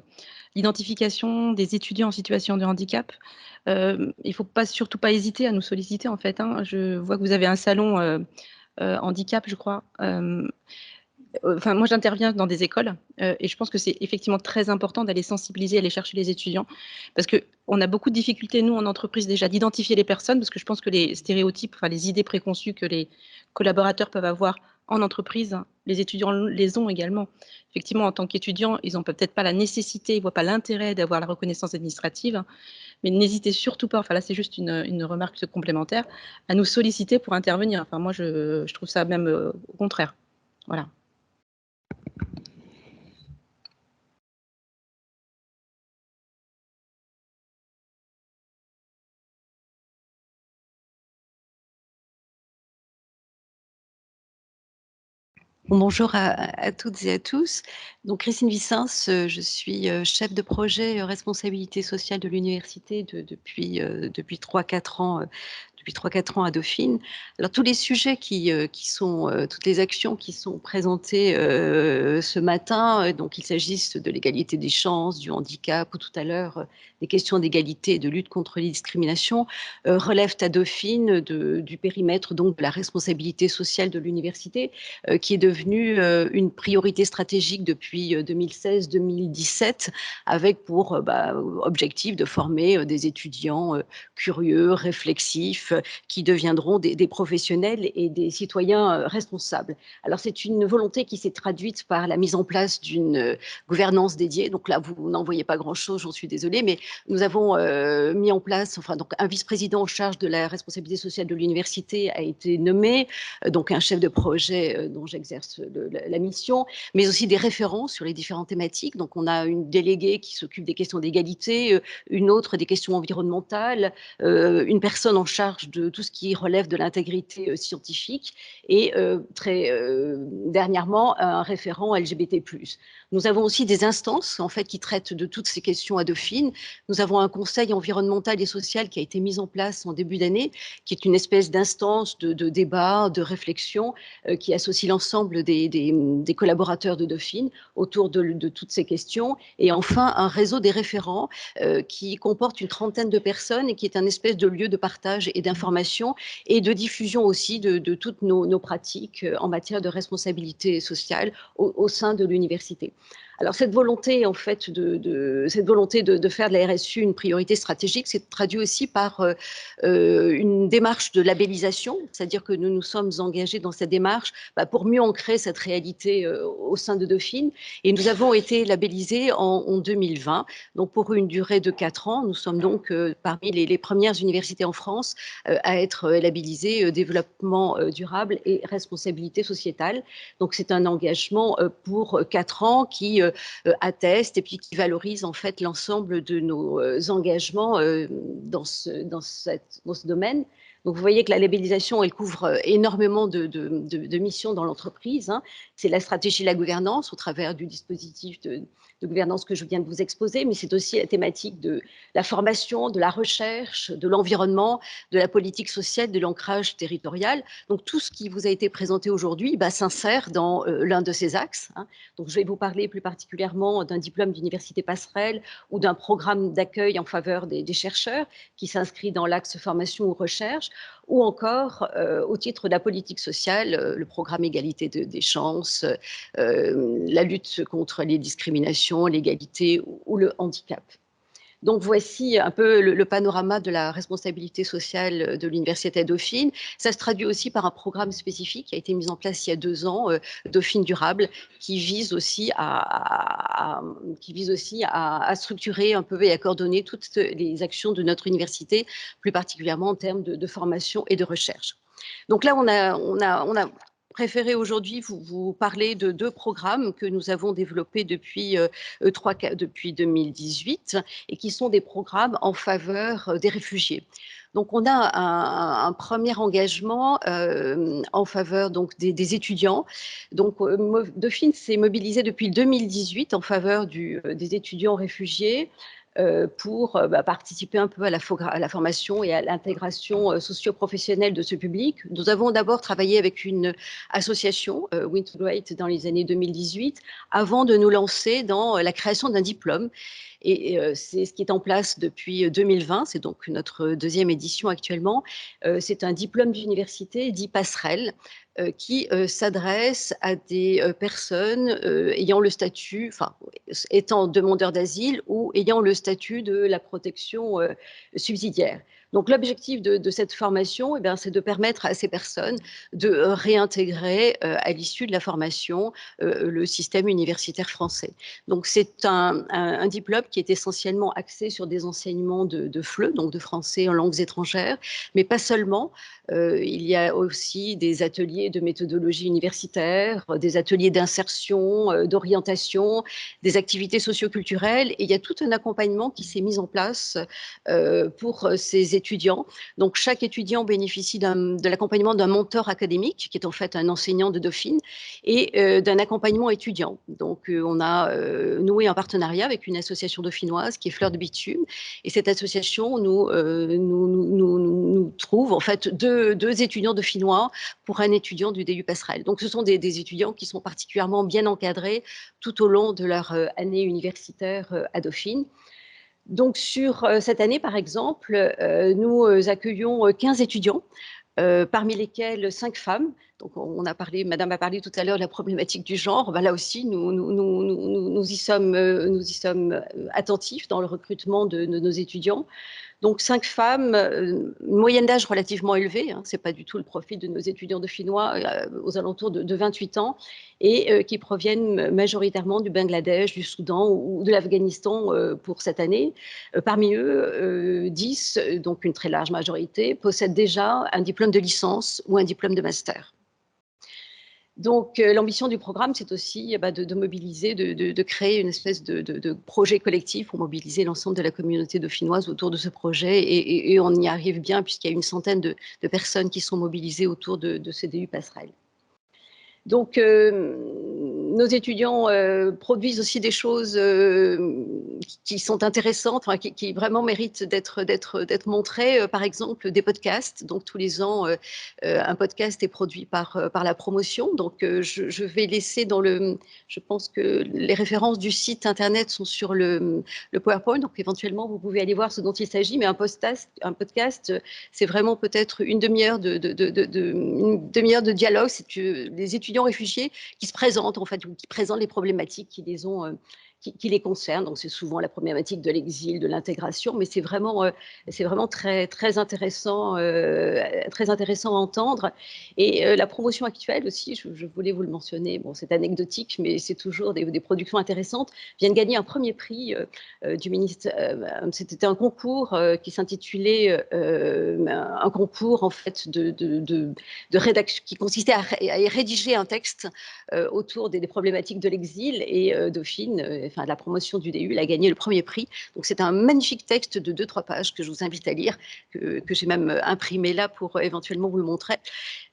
l'identification des étudiants en situation de handicap. Il ne faut surtout pas hésiter à nous solliciter en fait. Je vois que vous avez un salon handicap, je crois. Enfin, moi, j'interviens dans des écoles et je pense que c'est effectivement très important d'aller sensibiliser, aller chercher les étudiants parce qu'on a beaucoup de difficultés, nous, en entreprise, déjà, d'identifier les personnes parce que je pense que les stéréotypes, enfin, les idées préconçues que les collaborateurs peuvent avoir en entreprise, les étudiants les ont également. Effectivement, en tant qu'étudiants, ils n'ont peut-être pas la nécessité, ils ne voient pas l'intérêt d'avoir la reconnaissance administrative, mais n'hésitez surtout pas, enfin là, c'est juste une remarque complémentaire, à nous solliciter pour intervenir. Enfin, moi, je trouve ça même au contraire. Voilà. Bonjour à toutes et à tous. Donc Christine Vicens, je suis chef de projet responsabilité sociale de l'université depuis 3-4 ans depuis 3-4 ans à Dauphine. Alors tous les sujets toutes les actions qui sont présentées ce matin, donc il s'agisse de l'égalité des chances, du handicap ou tout à l'heure des questions d'égalité et de lutte contre les discriminations, relèvent à Dauphine du périmètre donc de la responsabilité sociale de l'université, qui est devenue une priorité stratégique depuis 2016-2017, avec pour objectif de former des étudiants curieux, réflexifs, qui deviendront des professionnels et des citoyens responsables. Alors c'est une volonté qui s'est traduite par la mise en place d'une gouvernance dédiée. Donc là, vous n'en voyez pas grand-chose, j'en suis désolée, mais nous avons mis en place, donc un vice-président en charge de la responsabilité sociale de l'université a été nommé, donc un chef de projet dont j'exerce la mission, mais aussi des référents sur les différentes thématiques. Donc on a une déléguée qui s'occupe des questions d'égalité, une autre des questions environnementales, une personne en charge de tout ce qui relève de l'intégrité scientifique et très dernièrement un référent LGBT+. Nous avons aussi des instances en fait qui traitent de toutes ces questions à Dauphine. Nous avons un conseil environnemental et social qui a été mis en place en début d'année, qui est une espèce d'instance de débat, de réflexion, qui associe l'ensemble des collaborateurs de Dauphine autour de toutes ces questions. Et enfin, un réseau des référents qui comporte une trentaine de personnes et qui est un espèce de lieu de partage et d'information et de diffusion aussi de toutes nos pratiques en matière de responsabilité sociale au sein de l'université. Alors cette volonté en fait de faire de la RSU une priorité stratégique s'est traduit aussi par une démarche de labellisation, c'est-à-dire que nous nous sommes engagés dans cette démarche pour mieux ancrer cette réalité au sein de Dauphine, et nous avons été labellisés en 2020, donc pour une durée de 4 ans. Nous sommes donc parmi les premières universités en France à être labellisées développement durable et responsabilité sociétale. Donc c'est un engagement pour 4 ans qui atteste et puis qui valorise en fait l'ensemble de nos engagements dans ce domaine. Donc vous voyez que la labellisation, elle couvre énormément de missions dans l'entreprise. Hein. C'est la stratégie et la gouvernance au travers du dispositif de gouvernance que je viens de vous exposer, mais c'est aussi la thématique de la formation, de la recherche, de l'environnement, de la politique sociale, de l'ancrage territorial. Donc tout ce qui vous a été présenté aujourd'hui s'insère dans l'un de ces axes. Hein. Donc je vais vous parler plus particulièrement d'un diplôme d'université passerelle ou d'un programme d'accueil en faveur des chercheurs qui s'inscrit dans l'axe formation ou recherche, ou encore au titre de la politique sociale, le programme égalité des chances, la lutte contre les discriminations, l'égalité ou le handicap. Donc voici un peu le panorama de la responsabilité sociale de l'Université Dauphine. Ça se traduit aussi par un programme spécifique qui a été mis en place il y a 2 ans, Dauphine Durable, qui vise aussi à structurer un peu et à coordonner toutes les actions de notre université, plus particulièrement en termes de formation et de recherche. Donc là, on a préféré aujourd'hui vous parler de 2 programmes que nous avons développés depuis 2018 et qui sont des programmes en faveur des réfugiés. Donc on a un premier engagement en faveur donc des étudiants. Donc Dauphine s'est mobilisé depuis 2018 en faveur des étudiants réfugiés, pour participer un peu à la formation et à l'intégration socio-professionnelle de ce public. Nous avons d'abord travaillé avec une association, Wintergate, dans les années 2018, avant de nous lancer dans la création d'un diplôme. Et c'est ce qui est en place depuis 2020, c'est donc notre 2e édition actuellement. C'est un diplôme d'université dit passerelle, qui s'adresse à des personnes ayant le statut, enfin, étant demandeurs d'asile ou ayant le statut de la protection subsidiaire. Donc l'objectif de cette formation, c'est de permettre à ces personnes de réintégrer à l'issue de la formation le système universitaire français. Donc c'est un diplôme qui est essentiellement axé sur des enseignements de FLE, donc de français en langues étrangères, mais pas seulement. Il y a aussi des ateliers de méthodologie universitaire, des ateliers d'insertion, d'orientation, des activités socioculturelles, et il y a tout un accompagnement qui s'est mis en place pour ces étudiants. Donc chaque étudiant bénéficie de l'accompagnement d'un mentor académique, qui est en fait un enseignant de Dauphine, et d'un accompagnement étudiant. Donc on a noué un partenariat avec une association association dauphinoise qui est Fleur de Bitume. Et cette association nous trouve en fait deux étudiants dauphinois pour un étudiant du DU Passerelle. Donc ce sont des étudiants qui sont particulièrement bien encadrés tout au long de leur année universitaire à Dauphine. Donc sur cette année, par exemple, nous accueillons 15 étudiants, parmi lesquels 5 femmes. Donc Madame a parlé tout à l'heure de la problématique du genre. Ben là aussi, nous y sommes attentifs dans le recrutement de nos étudiants. Donc 5 femmes, une moyenne d'âge relativement élevée, hein, ce n'est pas du tout le profil de nos étudiants dauphinois, aux alentours de 28 ans, et qui proviennent majoritairement du Bangladesh, du Soudan ou de l'Afghanistan pour cette année. Parmi eux, 10, donc une très large majorité, possèdent déjà un diplôme de licence ou un diplôme de master. Donc, l'ambition du programme, c'est aussi de mobiliser, de créer une espèce de projet collectif pour mobiliser l'ensemble de la communauté dauphinoise autour de ce projet. Et on y arrive bien, puisqu'il y a une centaine de personnes qui sont mobilisées autour de ce DU Passerelle. Donc, nos étudiants produisent aussi des choses qui sont intéressantes, enfin, qui vraiment méritent d'être montrées. Par exemple, des podcasts. Donc, tous les ans, un podcast est produit par la promotion. Donc, je vais laisser je pense que les références du site internet sont sur le PowerPoint. Donc, éventuellement, vous pouvez aller voir ce dont il s'agit. Mais un podcast, c'est vraiment peut-être une demi-heure de dialogue. C'est que les étudiants réfugiés qui se présentent en fait, ou qui présentent les problématiques qui les concernent. Donc c'est souvent la problématique de l'exil, de l'intégration, mais c'est vraiment très intéressant à entendre. Et la promotion actuelle aussi, je voulais vous le mentionner, bon, c'est anecdotique, mais c'est toujours des productions intéressantes, vient de gagner un premier prix du ministère. C'était un concours qui s'intitulait un concours en fait de rédaction, qui consistait à rédiger un texte autour des problématiques de l'exil, et Dauphine, enfin la promotion du DU, a gagné le premier prix. Donc c'est un magnifique texte de 2-3 pages que je vous invite à lire, que j'ai même imprimé là pour éventuellement vous le montrer.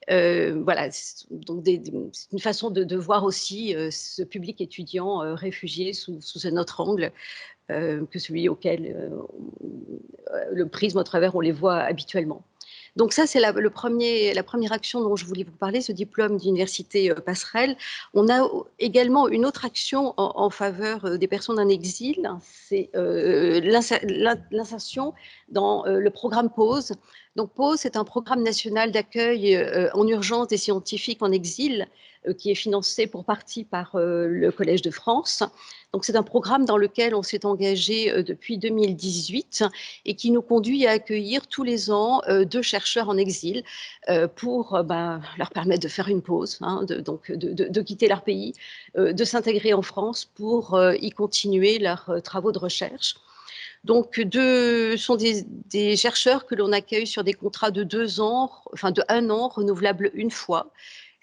Voilà, donc c'est une façon de voir aussi ce public étudiant réfugié sous un autre angle que celui auquel le prisme au travers on les voit habituellement. Donc ça, c'est la première action dont je voulais vous parler, ce diplôme d'université Passerelle. On a également une autre action en faveur des personnes en exil, c'est l'insertion dans le programme PAUSE. Donc PAUSE, c'est un programme national d'accueil en urgence des scientifiques en exil qui est financé pour partie par le Collège de France. Donc c'est un programme dans lequel on s'est engagé depuis 2018 et qui nous conduit à accueillir tous les ans 2 chercheurs en exil pour leur permettre de faire une pause, hein, de quitter leur pays, de s'intégrer en France pour y continuer leurs travaux de recherche. Donc, ce sont des chercheurs que l'on accueille sur des contrats de 2 ans, enfin de 1 an, renouvelables une fois.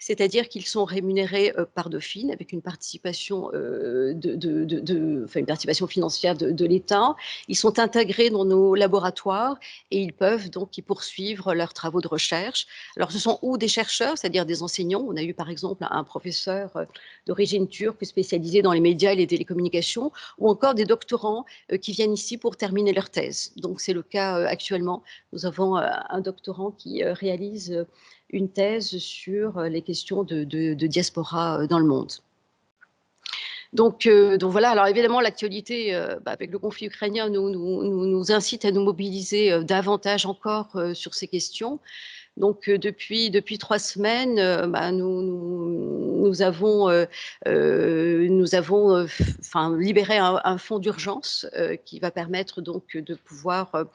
C'est-à-dire qu'ils sont rémunérés par Dauphine avec une participation, une participation financière de l'État. Ils sont intégrés dans nos laboratoires et ils peuvent donc y poursuivre leurs travaux de recherche. Alors, ce sont ou des chercheurs, c'est-à-dire des enseignants. On a eu par exemple un professeur d'origine turque spécialisé dans les médias et les télécommunications, ou encore des doctorants qui viennent ici pour terminer leur thèse. Donc, c'est le cas actuellement. Nous avons un doctorant qui réalise une thèse sur les questions de diaspora dans le monde. Donc voilà, alors évidemment l'actualité avec le conflit ukrainien nous incite à nous mobiliser davantage encore sur ces questions. Donc depuis 3 semaines, nous avons libéré un fonds d'urgence qui va permettre donc de pouvoir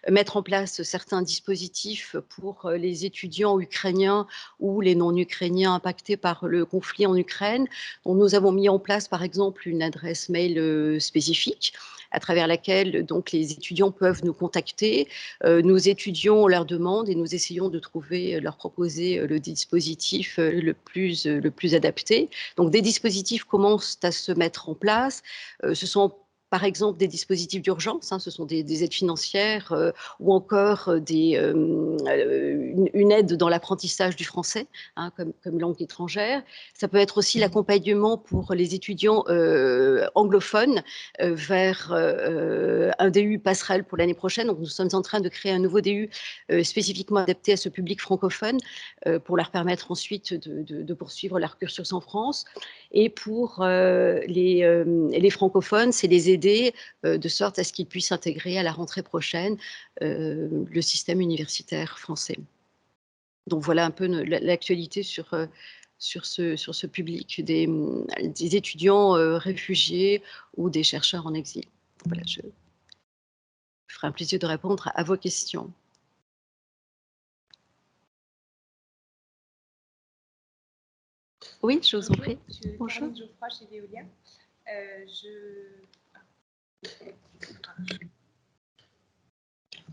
mettre en place certains dispositifs pour les étudiants ukrainiens ou les non-ukrainiens impactés par le conflit en Ukraine. Donc, nous avons mis en place par exemple une adresse mail spécifique à travers laquelle donc les étudiants peuvent nous contacter. Nous étudions leurs demandes et nous essayons de leur proposer le dispositif le plus adapté. Donc des dispositifs commencent à se mettre en place. Ce sont par exemple des dispositifs d'urgence, ce sont des aides financières ou encore une aide dans l'apprentissage du français comme langue étrangère. Ça peut être aussi l'accompagnement pour les étudiants anglophones vers un DU passerelle pour l'année prochaine. Donc, nous sommes en train de créer un nouveau DU spécifiquement adapté à ce public francophone pour leur permettre ensuite de poursuivre leur cursus en France. Et pour les francophones, c'est les aider de sorte à ce qu'ils puissent intégrer à la rentrée prochaine le système universitaire français. Donc voilà un peu l'actualité sur ce public des étudiants réfugiés ou des chercheurs en exil. Voilà, je ferai un plaisir de répondre à vos questions. Oui, je vous en prie. Bonjour. Geoffroy chez Veolia.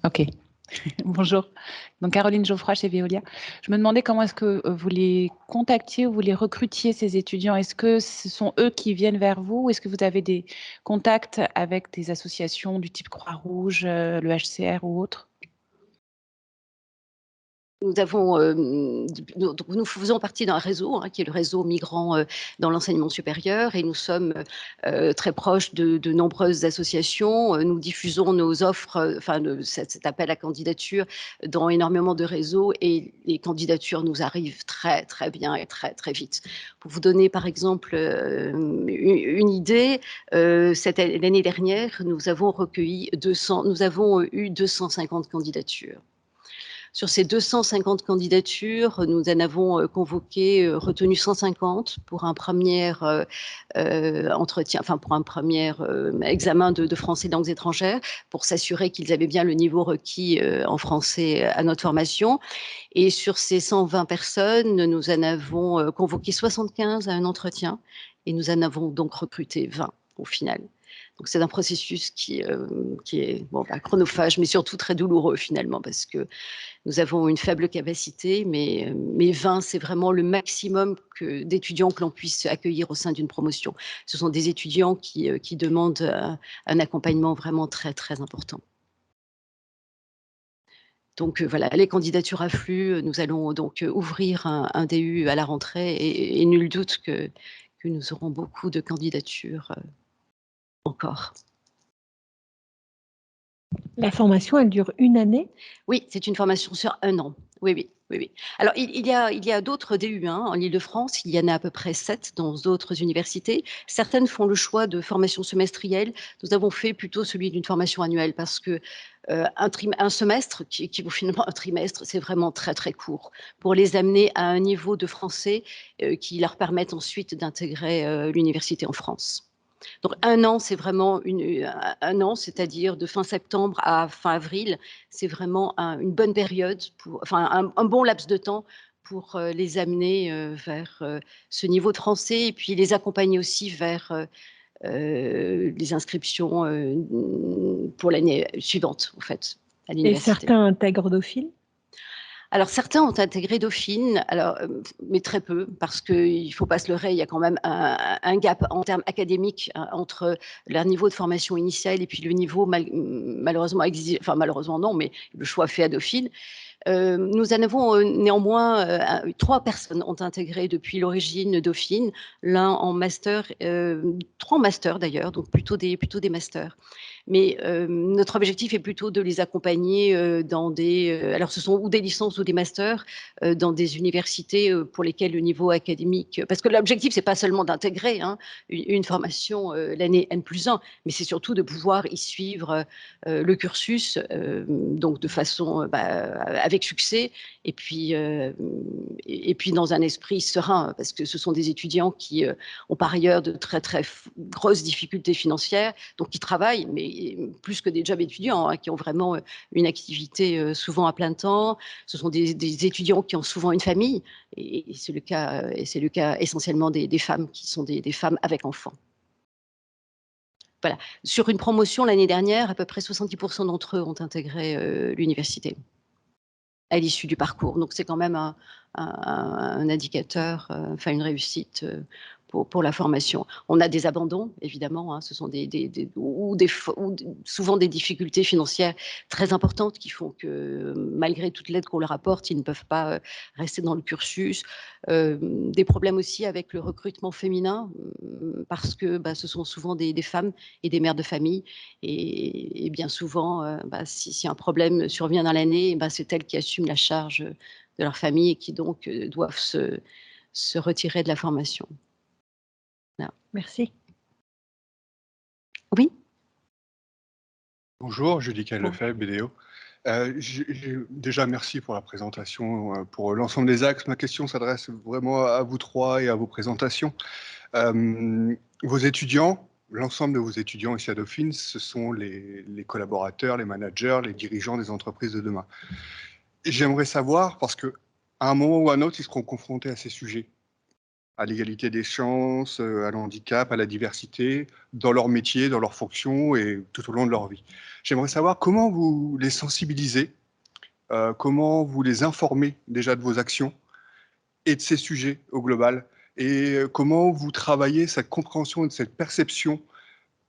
Ok. Bonjour. Donc Caroline Geoffroy chez Veolia. Je me demandais comment est-ce que vous les contactiez ou vous les recrutiez, ces étudiants. Est-ce que ce sont eux qui viennent vers vous ou est-ce que vous avez des contacts avec des associations du type Croix-Rouge, le HCR ou autre? Nous faisons partie d'un réseau qui est le réseau migrants dans l'enseignement supérieur et nous sommes très proches de nombreuses associations. Nous diffusons nos offres, cet appel à candidature dans énormément de réseaux et les candidatures nous arrivent très très bien et très très vite. Pour vous donner par exemple une idée, l'année dernière, nous avons eu 250 candidatures. Sur ces 250 candidatures, nous en avons retenu 150 pour un premier entretien, pour un premier examen de français langues étrangères, pour s'assurer qu'ils avaient bien le niveau requis en français à notre formation. Et sur ces 120 personnes, nous en avons convoqué 75 à un entretien et nous en avons donc recruté 20 au final. Donc c'est un processus qui est chronophage, mais surtout très douloureux finalement, parce que nous avons une faible capacité, mais 20, c'est vraiment le maximum d'étudiants que l'on puisse accueillir au sein d'une promotion. Ce sont des étudiants qui demandent un accompagnement vraiment très, très important. Donc voilà, les candidatures affluent. Nous allons donc ouvrir un DU à la rentrée et nul doute que nous aurons beaucoup de candidatures encore. La formation, elle dure une année? Oui, c'est une formation sur 1 an. Oui. Alors, il y a d'autres DU en Île-de-France. Il y en a à peu près 7 dans d'autres universités. Certaines font le choix de formation semestrielle. Nous avons fait plutôt celui d'une formation annuelle parce que un semestre, qui vaut finalement un trimestre, c'est vraiment très, très court pour les amener à un niveau de français qui leur permette ensuite d'intégrer l'université en France. Donc 1 an, c'est vraiment 1 an, c'est-à-dire de fin septembre à fin avril, c'est vraiment une bonne période, un bon laps de temps pour les amener vers ce niveau de français et puis les accompagner aussi vers les inscriptions pour l'année suivante, en fait, à l'université. Et certains intègrent Dauphine? Alors, certains ont intégré Dauphine, mais très peu, parce qu'il ne faut pas se leurrer, il y a quand même un gap en termes académiques entre leur niveau de formation initiale et puis le niveau malheureusement exigé, enfin malheureusement non, mais le choix fait à Dauphine. Nous en avons néanmoins 3 personnes ont intégré depuis l'origine Dauphine, l'un en master, 3 en master d'ailleurs, donc plutôt des masters. Mais notre objectif est plutôt de les accompagner dans alors ce sont ou des licences ou des masters dans des universités pour lesquelles le niveau académique, parce que l'objectif c'est pas seulement d'intégrer une formation l'année N+1, mais c'est surtout de pouvoir y suivre le cursus, donc de façon avec succès et puis dans un esprit serein, parce que ce sont des étudiants qui ont par ailleurs de très très grosses difficultés financières, donc qui travaillent, mais plus que des jobs étudiants, qui ont vraiment une activité souvent à plein temps. Ce sont des étudiants qui ont souvent une famille, et c'est le cas essentiellement des femmes qui sont des femmes avec enfants. Voilà. Sur une promotion l'année dernière, à peu près 70% d'entre eux ont intégré l'université à l'issue du parcours. Donc c'est quand même un indicateur, une réussite pour la formation. On a des abandons, évidemment, hein, ce sont souvent des difficultés financières très importantes qui font que, malgré toute l'aide qu'on leur apporte, ils ne peuvent pas rester dans le cursus. Des problèmes aussi avec le recrutement féminin, parce que ce sont souvent des femmes et des mères de famille. Et bien souvent, si un problème survient dans l'année, c'est elles qui assument la charge de leur famille et qui donc doivent se retirer de la formation. Voilà. Merci. Oui. Bonjour, Judica Lefebvre, BDO. Déjà, merci pour la présentation, pour l'ensemble des axes. Ma question s'adresse vraiment à vous trois et à vos présentations. Vos étudiants, l'ensemble de vos étudiants ici à Dauphine, ce sont les collaborateurs, les managers, les dirigeants des entreprises de demain. J'aimerais savoir, parce qu'à un moment ou à un autre, ils seront confrontés à ces sujets, à l'égalité des chances, à l'handicap, à la diversité, dans leur métier, dans leurs fonctions et tout au long de leur vie. J'aimerais savoir comment vous les sensibilisez, comment vous les informez déjà de vos actions et de ces sujets au global, et comment vous travaillez cette compréhension et cette perception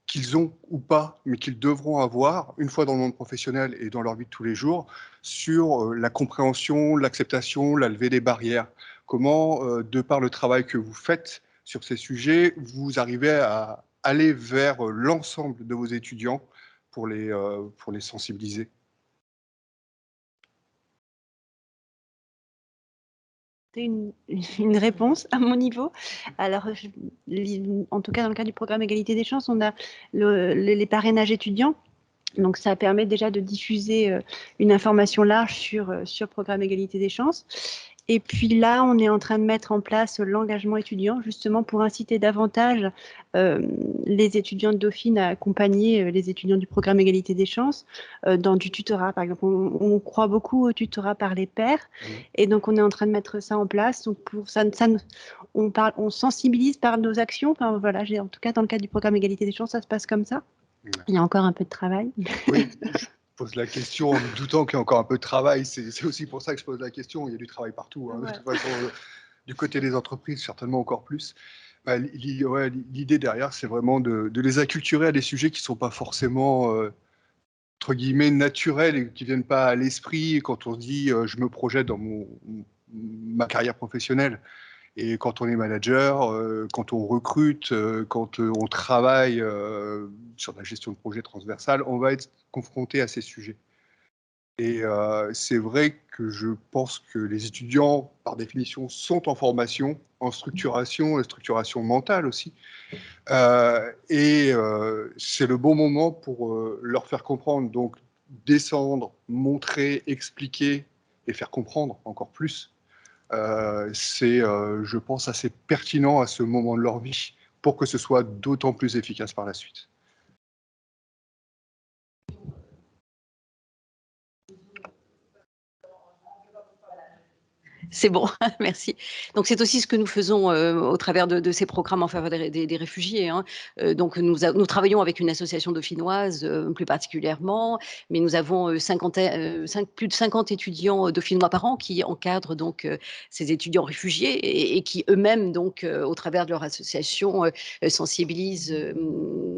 qu'ils ont ou pas, mais qu'ils devront avoir, une fois dans le monde professionnel et dans leur vie de tous les jours, sur la compréhension, l'acceptation, la levée des barrières. Comment, de par le travail que vous faites sur ces sujets, vous arrivez à aller vers l'ensemble de vos étudiants pour les sensibiliser? Une réponse à mon niveau. Alors, en tout cas, dans le cas du programme Égalité des chances, on a les parrainages étudiants. Donc, ça permet déjà de diffuser une information large sur programme Égalité des chances. Et puis là, on est en train de mettre en place l'engagement étudiant, justement pour inciter davantage les étudiants de Dauphine à accompagner les étudiants du programme Égalité des chances dans du tutorat. Par exemple, on croit beaucoup au tutorat par les pairs, et donc on est en train de mettre ça en place. Donc pour ça, on sensibilise par nos actions. Enfin, voilà, en tout cas, dans le cadre du programme Égalité des chances, ça se passe comme ça. Il y a encore un peu de travail. Oui, je pose la question en me doutant qu'il y a encore un peu de travail. C'est aussi pour ça que je pose la question. Il y a du travail partout. Hein. Ouais. De toute façon, du côté des entreprises, certainement encore plus. L'idée derrière, c'est vraiment de les acculturer à des sujets qui ne sont pas forcément, entre guillemets, naturels et qui ne viennent pas à l'esprit quand on se dit je me projette dans ma carrière professionnelle. Et quand on est manager, quand on recrute, quand on travaille sur la gestion de projet transversal, on va être confronté à ces sujets. Et c'est vrai que je pense que les étudiants, par définition, sont en formation, en structuration, et structuration mentale aussi. C'est le bon moment pour leur faire comprendre, donc descendre, montrer, expliquer et faire comprendre encore plus. C'est, je pense, assez pertinent à ce moment de leur vie pour que ce soit d'autant plus efficace par la suite. C'est bon, merci. Donc c'est aussi ce que nous faisons au travers de ces programmes en faveur des réfugiés. Hein. Donc nous travaillons avec une association dauphinoise plus particulièrement, mais nous avons plus de 50 étudiants dauphinois par an qui encadrent donc ces étudiants réfugiés et qui eux-mêmes donc au travers de leur association sensibilisent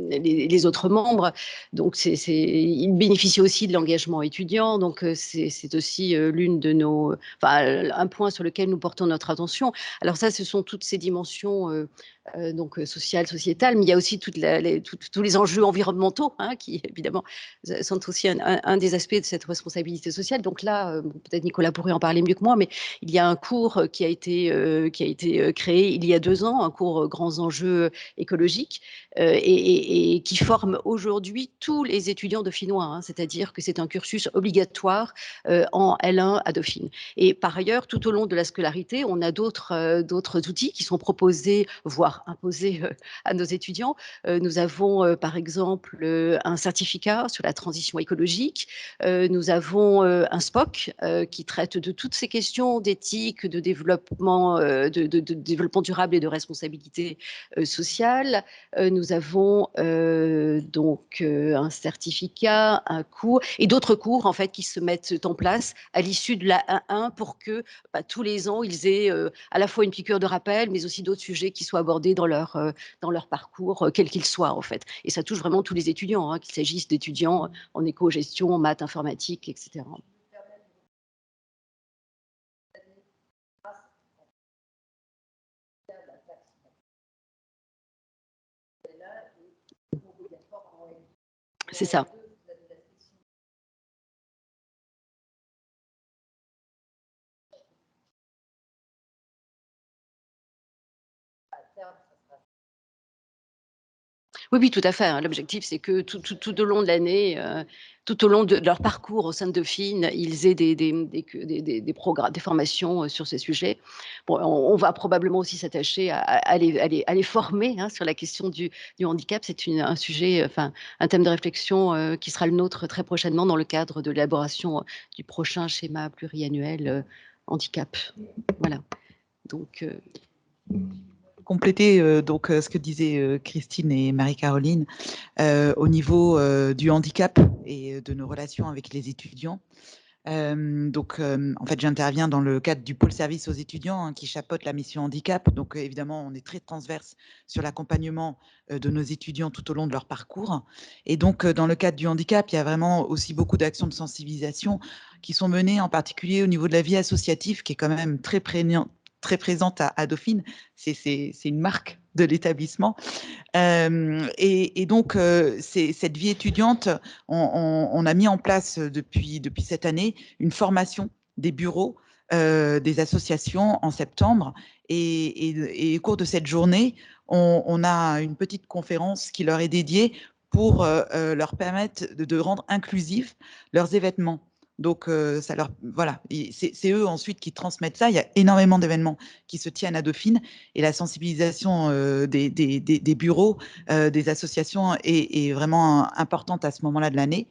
les autres membres. Donc ils bénéficient aussi de l'engagement étudiant. Donc c'est aussi l'une de nos, un point sur lequel nous portons notre attention. Alors ça, ce sont toutes ces dimensions donc sociales, sociétales, mais il y a aussi tous les enjeux environnementaux hein, qui, évidemment, sont aussi un des aspects de cette responsabilité sociale. Donc là, peut-être Nicolas pourrait en parler mieux que moi, mais il y a un cours qui a été créé il y a 2 ans, un cours Grands enjeux écologiques, et qui forme aujourd'hui tous les étudiants dauphinois, hein, c'est-à-dire que c'est un cursus obligatoire en L1 à Dauphine. Et par ailleurs, tout au long de la scolarité, on a d'autres outils qui sont proposés, voire imposés à nos étudiants. Nous avons par exemple un certificat sur la transition écologique. Nous avons un SPOC qui traite de toutes ces questions d'éthique, de développement, de développement durable et de responsabilité sociale. Nous avons donc un certificat, un cours et d'autres cours en fait qui se mettent en place à l'issue de la 1-1 pour que tous les ans, ils aient à la fois une piqûre de rappel, mais aussi d'autres sujets qui soient abordés dans leur parcours, quel qu'il soit, en fait. Et ça touche vraiment tous les étudiants, hein, qu'il s'agisse d'étudiants en éco-gestion, en maths, informatique, etc. C'est ça. Oui, oui, tout à fait, hein. L'objectif, c'est que tout au long de l'année, tout au long de leur parcours au sein de Dauphine, ils aient des programmes, des formations sur ces sujets. Bon, on va probablement aussi s'attacher à les former, hein, sur la question du handicap. C'est un sujet, enfin, un thème de réflexion qui sera le nôtre très prochainement dans le cadre de l'élaboration du prochain schéma pluriannuel handicap. Voilà. Donc, compléter ce que disaient Christine et Marie-Caroline au niveau du handicap et de nos relations avec les étudiants. En fait, j'interviens dans le cadre du pôle service aux étudiants, hein, qui chapeaute la mission handicap. Donc, évidemment, on est très transverse sur l'accompagnement de nos étudiants tout au long de leur parcours. Et donc, dans le cadre du handicap, il y a vraiment aussi beaucoup d'actions de sensibilisation qui sont menées, en particulier au niveau de la vie associative, qui est quand même très présente à Dauphine. C'est une marque de l'établissement. Et donc, cette vie étudiante, on a mis en place depuis cette année une formation des bureaux des associations en septembre. Et au cours de cette journée, on a une petite conférence qui leur est dédiée pour leur permettre de rendre inclusifs leurs événements. Donc, ça leur, voilà, c'est eux ensuite qui transmettent ça. Il y a énormément d'événements qui se tiennent à Dauphine et la sensibilisation des bureaux, des associations est vraiment importante à ce moment-là de l'année.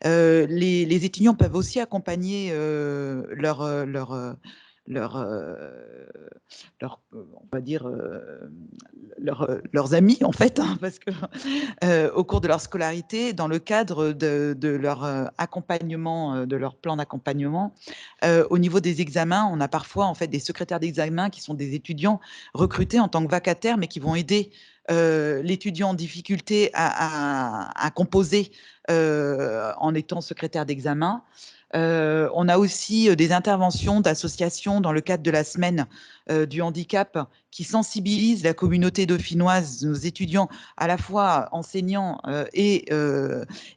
Les étudiants peuvent aussi accompagner on va dire, leurs amis, en fait, hein, parce que au cours de leur scolarité, dans le cadre de leur accompagnement, de leur plan d'accompagnement, au niveau des examens, on a parfois en fait des secrétaires d'examen qui sont des étudiants recrutés en tant que vacataires, mais qui vont aider l'étudiant en difficulté à composer en étant secrétaire d'examen. On a aussi des interventions d'associations dans le cadre de la semaine du handicap qui sensibilisent la communauté dauphinoise, nos étudiants, à la fois enseignants et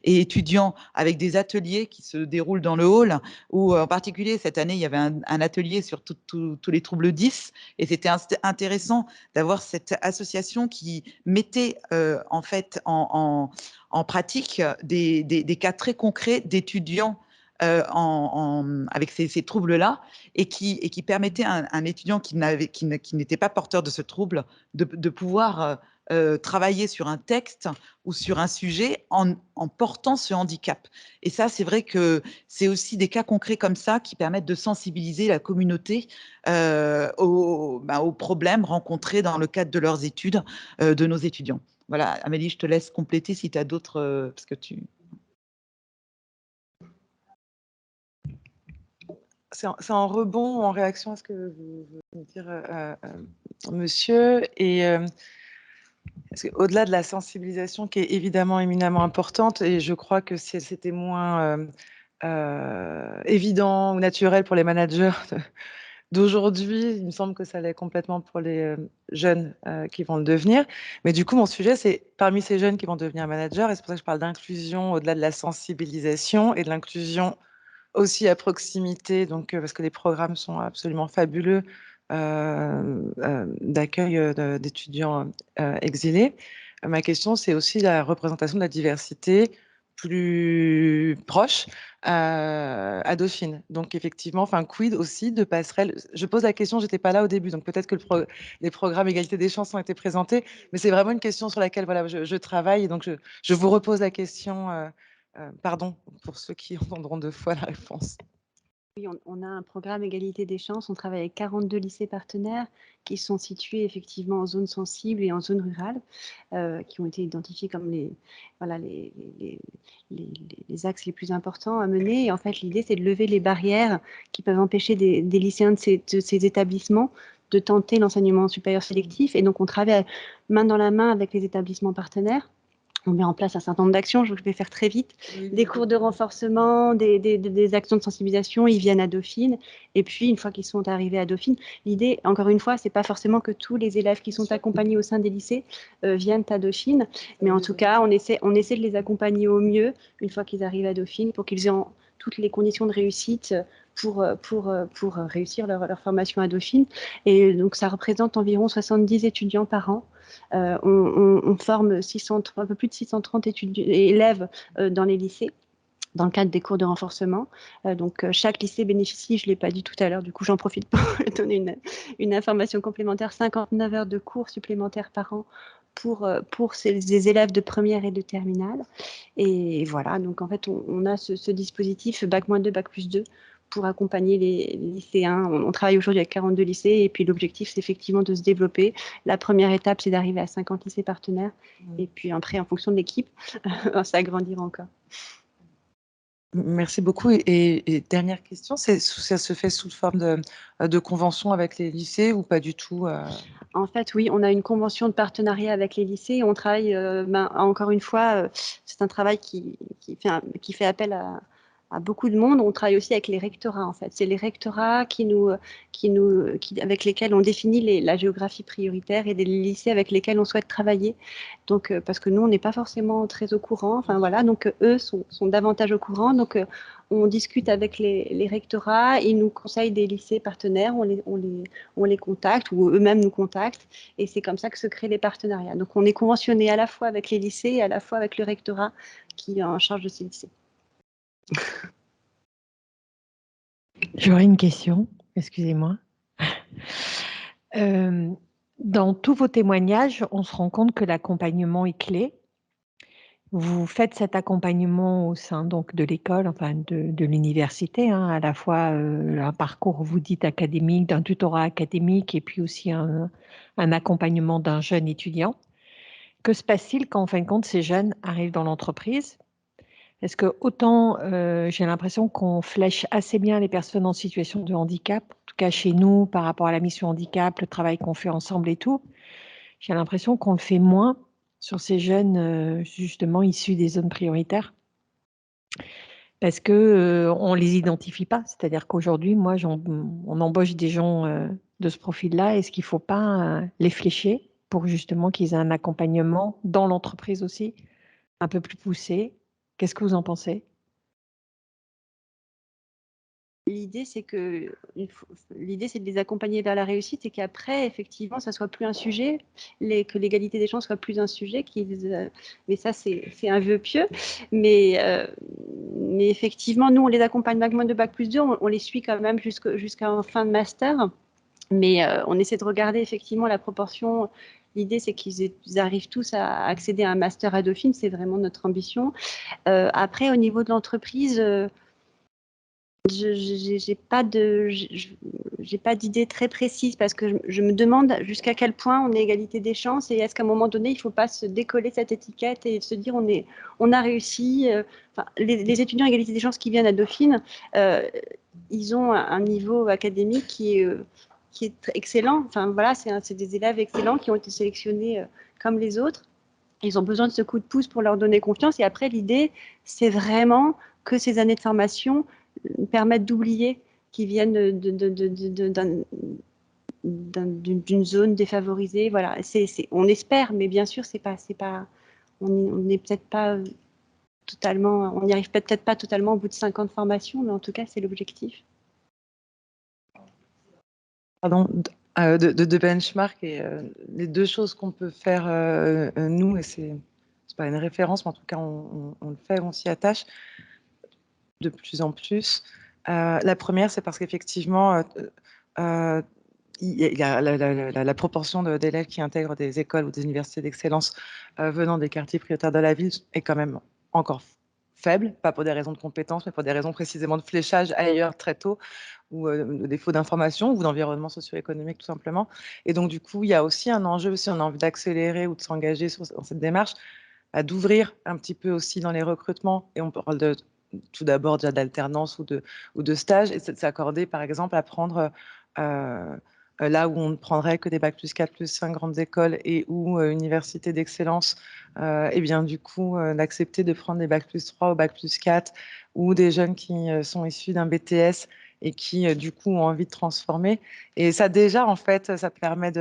étudiants, avec des ateliers qui se déroulent dans le hall, où en particulier cette année, il y avait un atelier sur tous les troubles 10, et c'était intéressant d'avoir cette association qui mettait en fait en pratique des cas très concrets d'étudiants avec ces troubles-là, et qui permettait à un étudiant qui n'était pas porteur de ce trouble de pouvoir travailler sur un texte ou sur un sujet en portant ce handicap. Et ça, c'est vrai que c'est aussi des cas concrets comme ça qui permettent de sensibiliser la communauté aux problèmes rencontrés dans le cadre de leurs études, de nos étudiants. Voilà, Amélie, je te laisse compléter si tu as d'autres, parce que tu... C'est en rebond ou en réaction à ce que vous venez de dire, monsieur. Et au-delà de la sensibilisation qui est évidemment éminemment importante, et je crois que si c'était moins évident ou naturel pour les managers d'aujourd'hui, il me semble que ça l'est complètement pour les jeunes qui vont le devenir. Mais du coup, mon sujet, c'est parmi ces jeunes qui vont devenir managers, et c'est pour ça que je parle d'inclusion au-delà de la sensibilisation et de l'inclusion aussi à proximité, donc parce que les programmes sont absolument fabuleux d'accueil d'étudiants exilés. Ma question, c'est aussi la représentation de la diversité plus proche à Dauphine. Donc effectivement, enfin quid aussi de passerelle. Je pose la question, j'étais pas là au début, donc peut-être que les programmes égalité des chances ont été présentés, mais c'est vraiment une question sur laquelle voilà, je travaille, et donc je vous repose la question. Pardon pour ceux qui entendront deux fois la réponse. Oui, on a un programme égalité des chances. On travaille avec 42 lycées partenaires qui sont situés effectivement en zone sensible et en zone rurale, qui ont été identifiés comme voilà, les axes les plus importants à mener. Et en fait, l'idée, c'est de lever les barrières qui peuvent empêcher des lycéens de ces établissements de tenter l'enseignement supérieur sélectif. Et donc, on travaille main dans la main avec les établissements partenaires. On met en place un certain nombre d'actions, je vais faire très vite. Oui, Des cours de renforcement, des actions de sensibilisation, ils viennent à Dauphine. Et puis, une fois qu'ils sont arrivés à Dauphine, l'idée, encore une fois, c'est pas forcément que tous les élèves qui sont accompagnés au sein des lycées viennent à Dauphine. Mais en tout cas, on essaie de les accompagner au mieux une fois qu'ils arrivent à Dauphine pour qu'ils aient toutes les conditions de réussite pour réussir leur formation à Dauphine. Et donc, ça représente environ 70 étudiants par an. On forme un peu plus de 630 élèves dans les lycées dans le cadre des cours de renforcement. Donc, chaque lycée bénéficie, je ne l'ai pas dit tout à l'heure, du coup, j'en profite pour donner une information complémentaire, 59 heures de cours supplémentaires par an pour ces élèves de première et de terminale. Et voilà, donc en fait, on a ce dispositif Bac-2, Bac+2 pour accompagner les lycéens. On travaille aujourd'hui avec 42 lycées et puis l'objectif, c'est effectivement de se développer. La première étape, c'est d'arriver à 50 lycées partenaires. Et puis après, en fonction de l'équipe, ça grandira encore. Merci beaucoup. Et dernière question, ça se fait sous forme de convention avec les lycées ou pas du tout En fait, oui, on a une convention de partenariat avec les lycées. On travaille, encore une fois, c'est un travail qui fait appel à beaucoup de monde. On travaille aussi avec les rectorats, en fait. C'est les rectorats avec lesquels on définit la géographie prioritaire et des lycées avec lesquels on souhaite travailler. Donc, parce que nous, on n'est pas forcément très au courant. Enfin, voilà. Donc, eux sont davantage au courant. Donc, on discute avec les rectorats. Ils nous conseillent des lycées partenaires. On les contacte ou eux-mêmes nous contactent. Et c'est comme ça que se créent les partenariats. Donc, on est conventionné à la fois avec les lycées et à la fois avec le rectorat qui est en charge de ces lycées. J'aurais une question, excusez-moi. Dans tous vos témoignages, on se rend compte que l'accompagnement est clé. Vous faites cet accompagnement au sein donc de l'école, enfin de l'université, hein, à la fois un parcours, vous dites, académique, d'un tutorat académique et puis aussi un accompagnement d'un jeune étudiant. Que se passe-t-il quand, en fin de compte, ces jeunes arrivent dans l'entreprise? Est-ce que autant j'ai l'impression qu'on flèche assez bien les personnes en situation de handicap, en tout cas chez nous, par rapport à la mission handicap, le travail qu'on fait ensemble et tout, j'ai l'impression qu'on le fait moins sur ces jeunes justement issus des zones prioritaires parce que on les identifie pas. C'est-à-dire qu'aujourd'hui, moi, on embauche des gens de ce profil-là. Est-ce qu'il faut pas les flécher pour justement qu'ils aient un accompagnement dans l'entreprise aussi un peu plus poussé? Qu'est-ce que vous en pensez? L'idée, c'est de les accompagner vers la réussite et qu'après, effectivement, ça soit plus un sujet, que l'égalité des chances soit plus un sujet. Mais ça, c'est un vœu pieux. Mais effectivement, nous, on les accompagne Bac-2, Bac+2, on les suit quand même jusqu'en fin de master. Mais on essaie de regarder effectivement la proportion. L'idée, c'est qu'ils arrivent tous à accéder à un master à Dauphine. C'est vraiment notre ambition. Après, au niveau de l'entreprise, j'ai pas d'idée très précise parce que je me demande jusqu'à quel point on est égalité des chances et est-ce qu'à un moment donné, il ne faut pas se décoller cette étiquette et se dire on a réussi. Les étudiants égalité des chances qui viennent à Dauphine, ils ont un niveau académique qui est excellent. Enfin, voilà, c'est des élèves excellents qui ont été sélectionnés comme les autres. Ils ont besoin de ce coup de pouce pour leur donner confiance. Et après, l'idée, c'est vraiment que ces années de formation permettent d'oublier qu'ils viennent d'une zone défavorisée. Voilà, on espère, mais bien sûr, on n'est peut-être pas totalement, on n'y arrive peut-être pas totalement au bout de 5 ans de formation, mais en tout cas, c'est l'objectif. Pardon, de benchmark et les deux choses qu'on peut faire nous, et c'est pas une référence, mais en tout cas on le fait, on s'y attache de plus en plus. La première, c'est parce qu'effectivement, il y a la proportion d'élèves qui intègrent des écoles ou des universités d'excellence venant des quartiers prioritaires de la ville est quand même encore faibles, pas pour des raisons de compétences, mais pour des raisons précisément de fléchage ailleurs très tôt, ou de défaut d'information, ou d'environnement socio-économique tout simplement. Et donc du coup, il y a aussi un enjeu, si on a envie d'accélérer ou de s'engager dans cette démarche, d'ouvrir un petit peu aussi dans les recrutements, et on parle tout d'abord déjà d'alternance ou de stage, et c'est de s'accorder par exemple à prendre là où on ne prendrait que des bac plus 4, plus 5 grandes écoles et ou universités d'excellence, et bien du coup d'accepter de prendre des bac plus 3 ou bac plus 4, ou des jeunes qui sont issus d'un BTS et qui du coup ont envie de transformer. Et ça déjà en fait, ça permet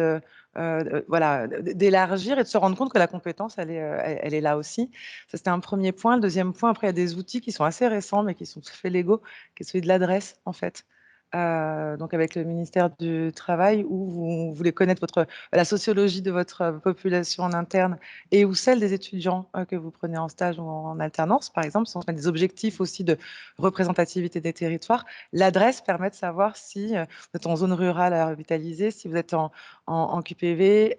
voilà, d'élargir et de se rendre compte que la compétence, elle est là aussi. Ça, c'était un premier point. Le deuxième point, après, il y a des outils qui sont assez récents, mais qui sont tout à fait légaux, qui est celui de l'adresse, en fait. Donc avec le ministère du Travail, où vous voulez connaître la sociologie de votre population en interne et ou celle des étudiants que vous prenez en stage ou en alternance, par exemple, si on met des objectifs aussi de représentativité des territoires. L'adresse permet de savoir si vous êtes en zone rurale à revitaliser, si vous êtes en QPV,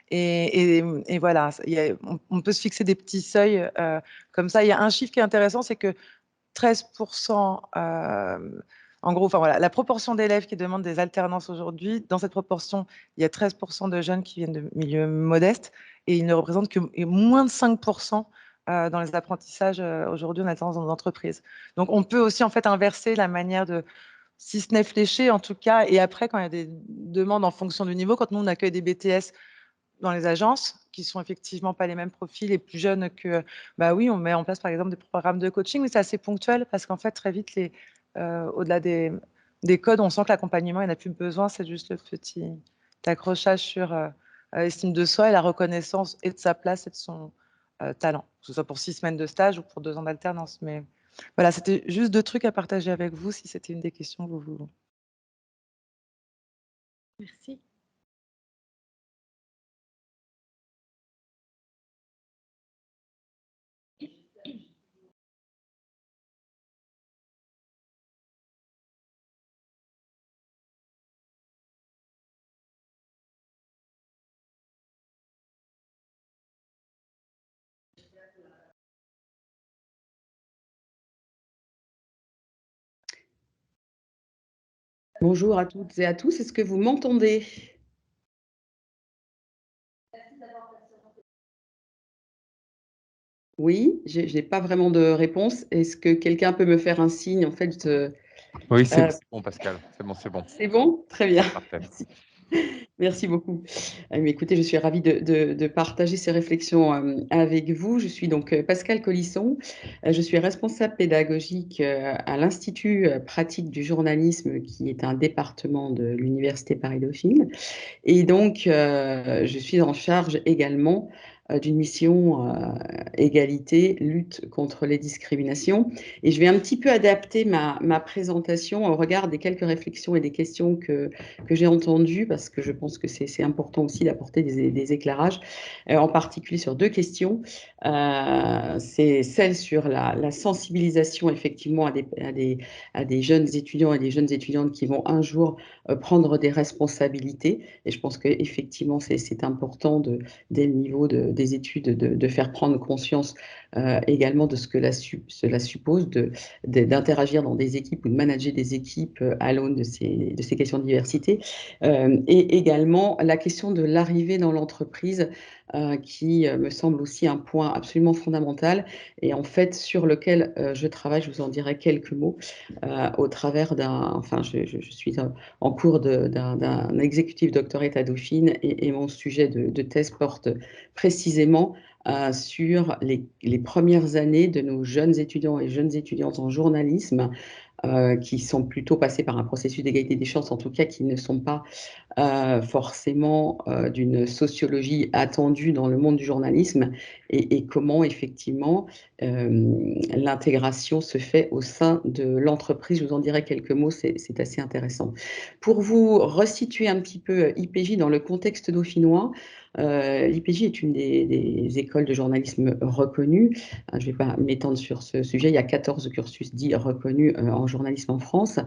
et voilà, on peut se fixer des petits seuils comme ça. Il y a un chiffre qui est intéressant, c'est que 13%, en gros, enfin voilà, la proportion d'élèves qui demandent des alternances aujourd'hui, dans cette proportion, il y a 13% de jeunes qui viennent de milieux modestes, et ils ne représentent que moins de 5% dans les apprentissages aujourd'hui en alternance dans nos entreprises. Donc on peut aussi en fait inverser la manière de, si ce n'est fléché en tout cas, et après quand il y a des demandes en fonction du niveau, quand nous on accueille des BTS dans les agences, qui sont effectivement pas les mêmes profils et plus jeunes que, bah oui, on met en place par exemple des programmes de coaching, mais c'est assez ponctuel parce qu'en fait, très vite, au-delà des codes, on sent que l'accompagnement, il n'a plus besoin, c'est juste le petit accrochage sur l'estime de soi et la reconnaissance et de sa place et de son talent, que ce soit pour 6 semaines de stage ou pour 2 ans d'alternance. Mais voilà, c'était juste 2 trucs à partager avec vous, si c'était une des questions que vous... Merci. Bonjour à toutes et à tous, est-ce que vous m'entendez? Oui, je n'ai pas vraiment de réponse. Est-ce que quelqu'un peut me faire un signe en fait Oui, c'est bon, Pascal. C'est bon, c'est bon. C'est bon? Très bien. Parfait. Merci. Merci beaucoup. Mais écoutez, je suis ravie de partager ces réflexions avec vous. Je suis donc Pascal Collisson. Je suis responsable pédagogique à l'Institut pratique du journalisme, qui est un département de l'Université Paris-Dauphine. Et donc, je suis en charge également d'une mission égalité, lutte contre les discriminations. Et je vais un petit peu adapter ma présentation au regard des quelques réflexions et des questions que j'ai entendues, parce que je pense que c'est important aussi d'apporter des éclairages, en particulier sur 2 questions. C'est celle sur la sensibilisation effectivement à des jeunes étudiants et des jeunes étudiantes qui vont un jour prendre des responsabilités. Et je pense qu'effectivement, c'est important dès le niveau des études de faire prendre conscience également de ce que cela suppose d'interagir dans des équipes ou de manager des équipes à l'aune de ces questions de diversité. Et également la question de l'arrivée dans l'entreprise qui me semble aussi un point absolument fondamental et en fait sur lequel je travaille, je vous en dirai quelques mots au travers enfin je suis en cours d'un exécutif doctorate à Dauphine et mon sujet de thèse porte précisément sur les premières années de nos jeunes étudiants et jeunes étudiantes en journalisme qui sont plutôt passés par un processus d'égalité des chances, en tout cas qui ne sont pas forcément d'une sociologie attendue dans le monde du journalisme et comment effectivement l'intégration se fait au sein de l'entreprise. Je vous en dirai quelques mots, c'est assez intéressant. Pour vous resituer un petit peu IPJ dans le contexte dauphinois, L'IPJ est une des écoles de journalisme reconnues. Je ne vais pas m'étendre sur ce sujet. Il y a 14 cursus dits reconnus en journalisme en France,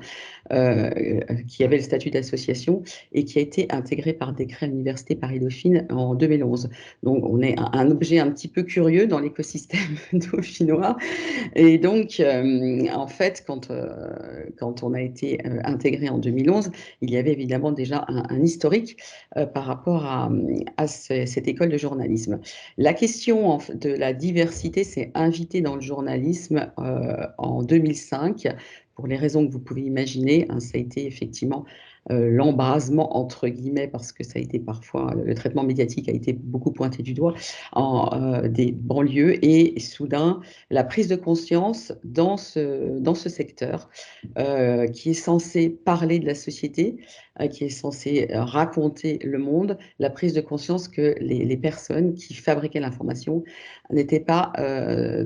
qui avaient le statut d'association et qui a été intégré par décret à l'Université Paris-Dauphine en 2011. Donc, on est un objet un petit peu curieux dans l'écosystème dauphinois. Et donc, en fait, quand on a été intégré en 2011, il y avait évidemment déjà un historique par rapport à cette école de journalisme. La question de la diversité s'est invitée dans le journalisme en 2005, pour les raisons que vous pouvez imaginer. Ça a été effectivement l'embrasement, entre guillemets, parce que ça a été parfois, le traitement médiatique a été beaucoup pointé du doigt, des banlieues, et soudain, la prise de conscience dans ce secteur qui est censé parler de la société, qui est censé raconter le monde, la prise de conscience que les personnes qui fabriquaient l'information n'étaient pas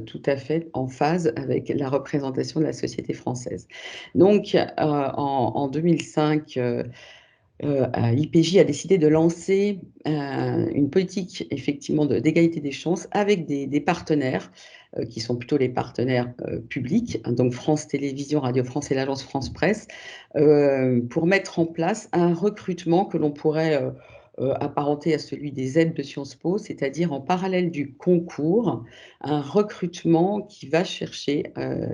tout à fait en phase avec la représentation de la société française. Donc, en 2005, IPJ a décidé de lancer une politique effectivement d'égalité des chances avec des partenaires qui sont plutôt les partenaires publics, donc France Télévisions, Radio France et l'agence France Presse, pour mettre en place un recrutement que l'on pourrait apparenté à celui des aides de Sciences Po, c'est-à-dire en parallèle du concours, un recrutement qui va chercher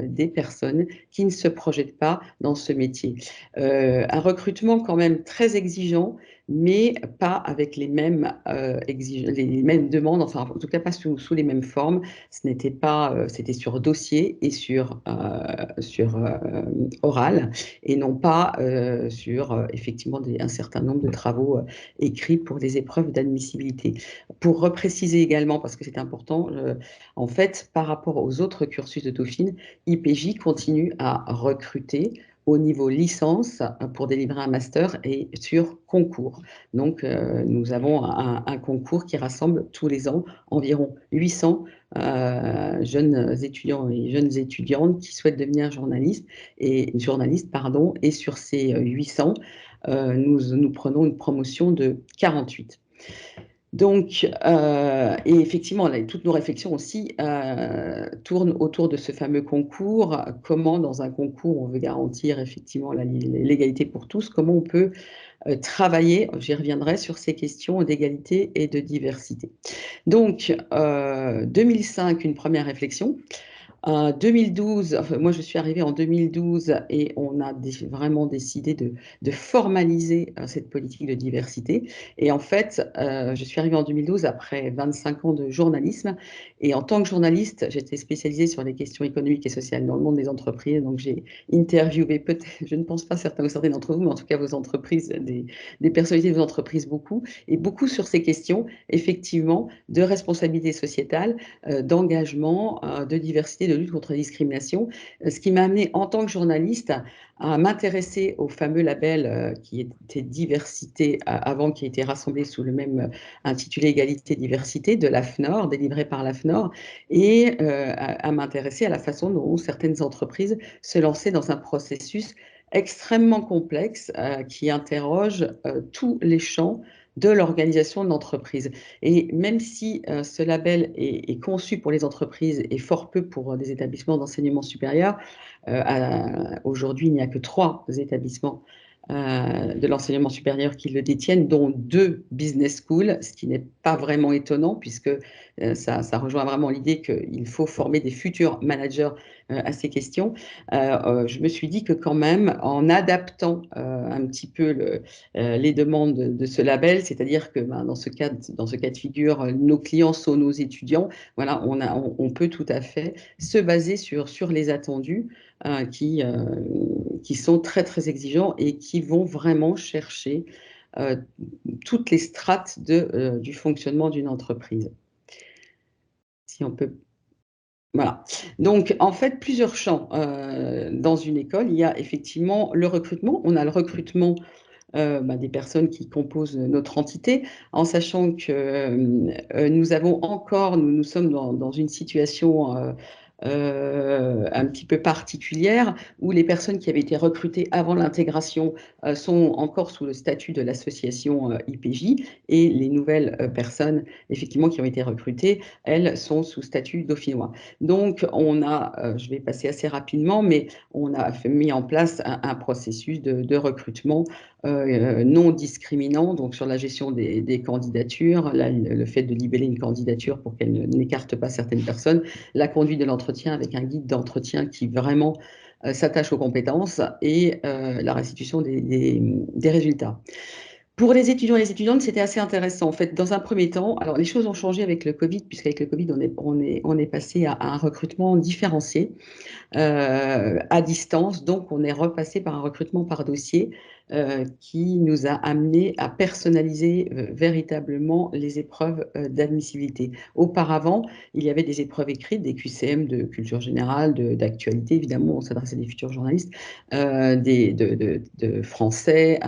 des personnes qui ne se projettent pas dans ce métier. Un recrutement quand même très exigeant, mais pas avec les mêmes, les mêmes demandes, enfin en tout cas pas sous les mêmes formes. Ce n'était pas, c'était sur dossier et sur oral, et non pas sur effectivement un certain nombre de travaux écrits pour les épreuves d'admissibilité. Pour repréciser également, parce que c'est important, en fait, par rapport aux autres cursus de Dauphine, IPJ continue à recruter au niveau licence pour délivrer un master et sur concours. Donc, nous avons un concours qui rassemble tous les ans environ 800 jeunes étudiants et jeunes étudiantes qui souhaitent devenir journalistes, et sur ces 800, nous prenons une promotion de 48. Donc, et effectivement, toutes nos réflexions aussi tournent autour de ce fameux concours. Comment, dans un concours, on veut garantir effectivement l'égalité pour tous, comment on peut travailler, j'y reviendrai, sur ces questions d'égalité et de diversité. Donc, 2005, une première réflexion. 2012, enfin, moi je suis arrivée en 2012 et on a vraiment décidé de formaliser cette politique de diversité. Et en fait, je suis arrivée en 2012 après 25 ans de journalisme. Et en tant que journaliste, j'étais spécialisée sur les questions économiques et sociales dans le monde des entreprises. Donc j'ai interviewé, peut-être, je ne pense pas certains ou certaines d'entre vous, mais en tout cas vos entreprises, des personnalités de vos entreprises beaucoup, et beaucoup sur ces questions, effectivement, de responsabilité sociétale, d'engagement, de diversité, de lutte contre la discrimination, ce qui m'a amené en tant que journaliste à m'intéresser au fameux label qui était diversité avant, qui a été rassemblé sous le même intitulé égalité-diversité de l'AFNOR, délivré par l'AFNOR, et à m'intéresser à la façon dont certaines entreprises se lançaient dans un processus extrêmement complexe qui interroge tous les champs de l'organisation de l'entreprise. Et même si ce label est conçu pour les entreprises et fort peu pour des établissements d'enseignement supérieur, aujourd'hui, il n'y a que 3 établissements de l'enseignement supérieur qui le détiennent, dont 2 business schools, ce qui n'est pas vraiment étonnant, puisque ça rejoint vraiment l'idée qu'il faut former des futurs managers à ces questions. Je me suis dit que quand même, en adaptant un petit peu les demandes de ce label, c'est-à-dire que dans ce cas de figure, nos clients sont nos étudiants, voilà, on peut tout à fait se baser sur les attendus qui sont très très exigeants et qui vont vraiment chercher toutes les strates du fonctionnement d'une entreprise. Si on peut... Voilà. Donc, en fait, plusieurs champs dans une école. Il y a effectivement le recrutement. On a le recrutement des personnes qui composent notre entité, en sachant que nous sommes dans une situation un petit peu particulière, où les personnes qui avaient été recrutées avant l'intégration sont encore sous le statut de l'association IPJ, et les nouvelles personnes, effectivement, qui ont été recrutées, elles sont sous statut dauphinois. Donc, on a, je vais passer assez rapidement, mais on a mis en place un processus de recrutement non discriminant, donc sur la gestion des candidatures, le fait de libeller une candidature pour qu'elle n'écarte pas certaines personnes, la conduite de l'entretien avec un guide d'entretien qui vraiment s'attache aux compétences, et la restitution des résultats. Pour les étudiants et les étudiantes, c'était assez intéressant. En fait, dans un premier temps, alors les choses ont changé avec le Covid, puisqu'avec le Covid, on est passé à un recrutement différencié à distance. Donc, on est repassé par un recrutement par dossier qui nous a amené à personnaliser véritablement les épreuves d'admissibilité. Auparavant, il y avait des épreuves écrites, des QCM de culture générale, d'actualité, évidemment, on s'adressait à des futurs journalistes, de français,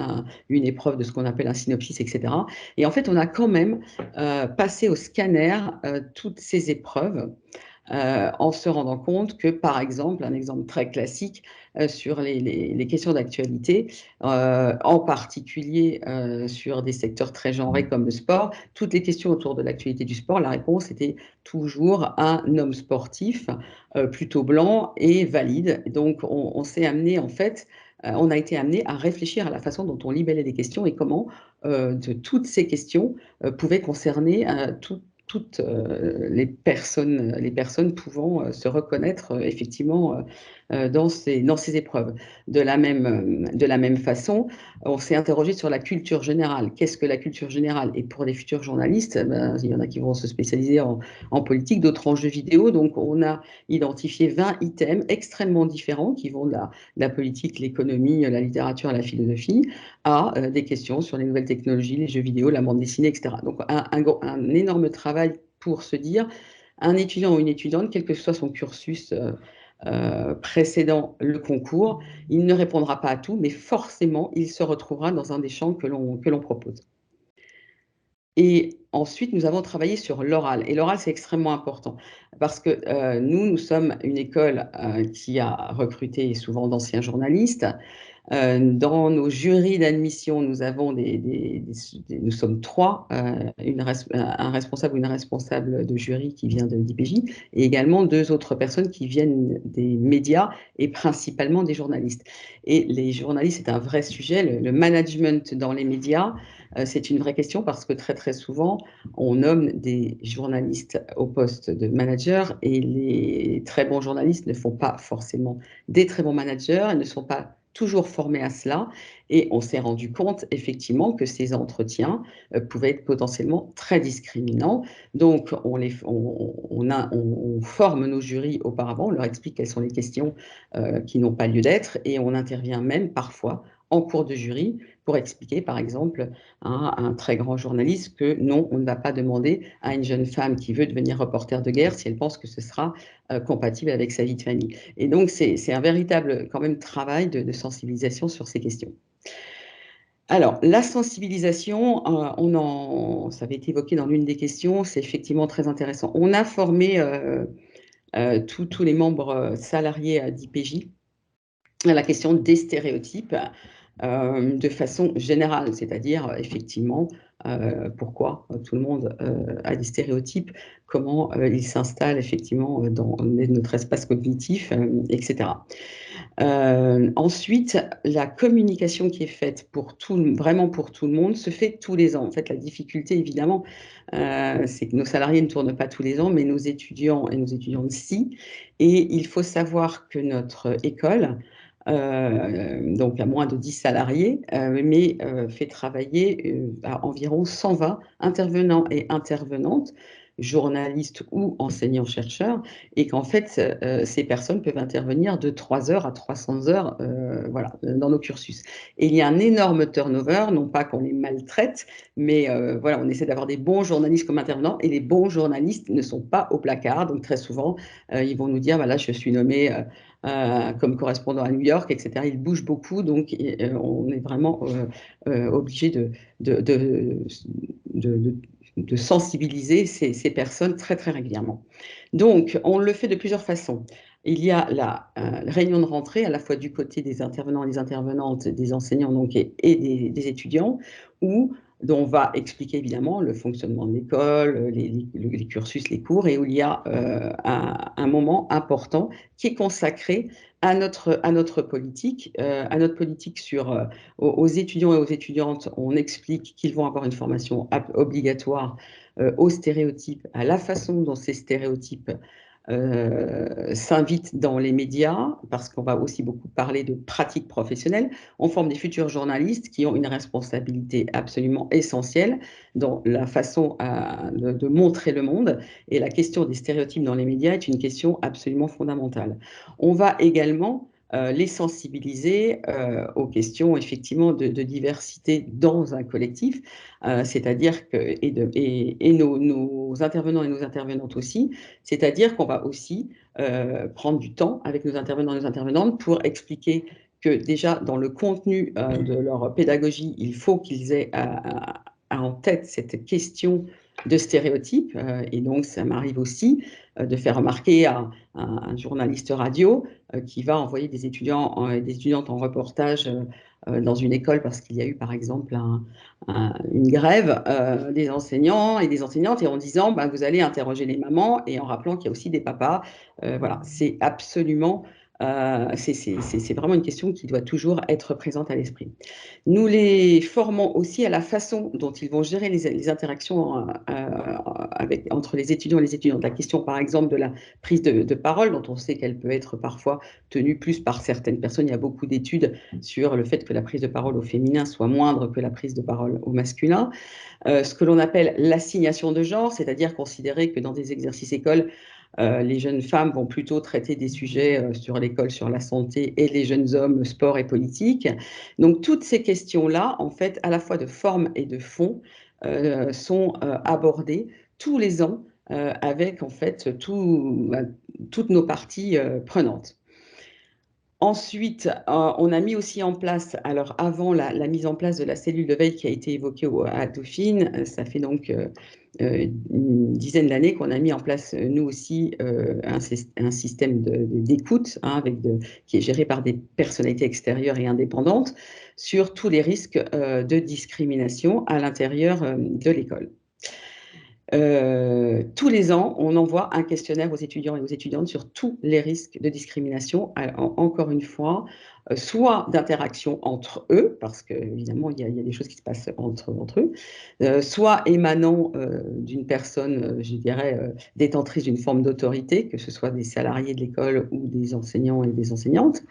une épreuve de ce qu'on appelle un synopsis, etc. Et en fait, on a quand même passé au scanner toutes ces épreuves, en se rendant compte que, par exemple, un exemple très classique sur les questions d'actualité, en particulier sur des secteurs très genrés comme le sport, toutes les questions autour de l'actualité du sport, la réponse était toujours un homme sportif plutôt blanc et valide. Donc, on s'est amené, en fait, on a été amené à réfléchir à la façon dont on libellait des questions et comment de toutes ces questions pouvaient concerner toutes les personnes pouvant se reconnaître effectivement dans ces épreuves. De la même façon, on s'est interrogé sur la culture générale. Qu'est-ce que la culture générale? Et pour les futurs journalistes, il y en a qui vont se spécialiser en politique, d'autres en jeux vidéo. Donc, on a identifié 20 items extrêmement différents qui vont de la politique, l'économie, la littérature, la philosophie, à des questions sur les nouvelles technologies, les jeux vidéo, la bande dessinée, etc. Donc, un énorme travail pour se dire, un étudiant ou une étudiante, quel que soit son cursus précédent le concours, il ne répondra pas à tout, mais forcément, il se retrouvera dans un des champs que l'on propose. Et ensuite, nous avons travaillé sur l'oral. Et l'oral, c'est extrêmement important parce que nous sommes une école qui a recruté souvent d'anciens journalistes. Dans nos jurys d'admission, nous avons nous sommes 3, un responsable ou une responsable de jury qui vient d'IPJ, et également 2 autres personnes qui viennent des médias et principalement des journalistes. Et les journalistes, c'est un vrai sujet. Le management dans les médias, c'est une vraie question parce que très très souvent, on nomme des journalistes au poste de manager, et les très bons journalistes ne font pas forcément des très bons managers, ils ne sont pas toujours formés à cela, et on s'est rendu compte effectivement que ces entretiens pouvaient être potentiellement très discriminants. Donc, on forme nos jurys auparavant, on leur explique quelles sont les questions qui n'ont pas lieu d'être, et on intervient même parfois en cours de jury pour expliquer, par exemple, à un très grand journaliste que non, on ne va pas demander à une jeune femme qui veut devenir reporter de guerre si elle pense que ce sera compatible avec sa vie de famille. Et donc, c'est un véritable quand même travail de sensibilisation sur ces questions. Alors, la sensibilisation, ça avait été évoqué dans l'une des questions, c'est effectivement très intéressant. On a formé tous les membres salariés d'IPJ à la question des stéréotypes de façon générale, c'est-à-dire effectivement pourquoi tout le monde a des stéréotypes, comment ils s'installent effectivement dans notre espace cognitif, etc. Ensuite, la communication qui est faite vraiment pour tout le monde se fait tous les ans. En fait, la difficulté, évidemment, c'est que nos salariés ne tournent pas tous les ans, mais nos étudiants et nos étudiantes si. Et il faut savoir que notre école, donc à moins de 10 salariés, mais fait travailler à environ 120 intervenants et intervenantes, journalistes ou enseignants-chercheurs, et qu'en fait, ces personnes peuvent intervenir de 3 heures à 300 heures voilà, dans nos cursus. Et il y a un énorme turnover, non pas qu'on les maltraite, mais voilà, on essaie d'avoir des bons journalistes comme intervenants, et les bons journalistes ne sont pas au placard, donc très souvent, ils vont nous dire, voilà, je suis nommé comme correspondant à New York, etc. Ils bougent beaucoup, donc on est vraiment obligé de de sensibiliser ces personnes très, très régulièrement. Donc, on le fait de plusieurs façons. Il y a la réunion de rentrée, à la fois du côté des intervenants et des intervenantes, des enseignants donc, et des étudiants, où on va expliquer évidemment le fonctionnement de l'école, les cursus, les cours, et où il y a un moment important qui est consacré à notre politique sur aux étudiants et aux étudiantes. On explique qu'ils vont avoir une formation obligatoire aux stéréotypes, à la façon dont ces stéréotypes s'invitent dans les médias, parce qu'on va aussi beaucoup parler de pratiques professionnelles. On forme des futurs journalistes qui ont une responsabilité absolument essentielle dans la façon de montrer le monde. Et la question des stéréotypes dans les médias est une question absolument fondamentale. On va également les sensibiliser aux questions effectivement de diversité dans un collectif, c'est-à-dire que, et nos intervenants et nos intervenantes aussi, c'est-à-dire qu'on va aussi prendre du temps avec nos intervenants et nos intervenantes pour expliquer que déjà dans le contenu de leur pédagogie, il faut qu'ils aient en tête cette question de stéréotypes. Et donc, ça m'arrive aussi de faire remarquer à un journaliste radio qui va envoyer des étudiants et des étudiantes en reportage dans une école parce qu'il y a eu, par exemple, une grève des enseignants et des enseignantes, et en disant bah, vous allez interroger les mamans, et en rappelant qu'il y a aussi des papas. Voilà, c'est absolument... c'est vraiment une question qui doit toujours être présente à l'esprit. Nous les formons aussi à la façon dont ils vont gérer les interactions entre les étudiants et les étudiantes. La question, par exemple, de la prise de parole, dont on sait qu'elle peut être parfois tenue plus par certaines personnes. Il y a beaucoup d'études sur le fait que la prise de parole au féminin soit moindre que la prise de parole au masculin. Ce que l'on appelle l'assignation de genre, c'est-à-dire considérer que dans des exercices écoles, les jeunes femmes vont plutôt traiter des sujets sur l'école, sur la santé, et les jeunes hommes, sport et politique. Donc, toutes ces questions-là, en fait, à la fois de forme et de fond, sont abordées tous les ans avec, en fait, toutes nos parties prenantes. Ensuite, on a mis aussi en place, alors avant la mise en place de la cellule de veille qui a été évoquée à Dauphine, ça fait donc une dizaine d'années qu'on a mis en place, nous aussi, un système d'écoute qui est géré par des personnalités extérieures et indépendantes sur tous les risques de discrimination à l'intérieur de l'école. Tous les ans, on envoie un questionnaire aux étudiants et aux étudiantes sur tous les risques de discrimination, encore une fois, soit d'interaction entre eux, parce qu'évidemment, il y a des choses qui se passent entre eux, soit émanant d'une personne, je dirais, détentrice d'une forme d'autorité, que ce soit des salariés de l'école ou des enseignants et des enseignantes,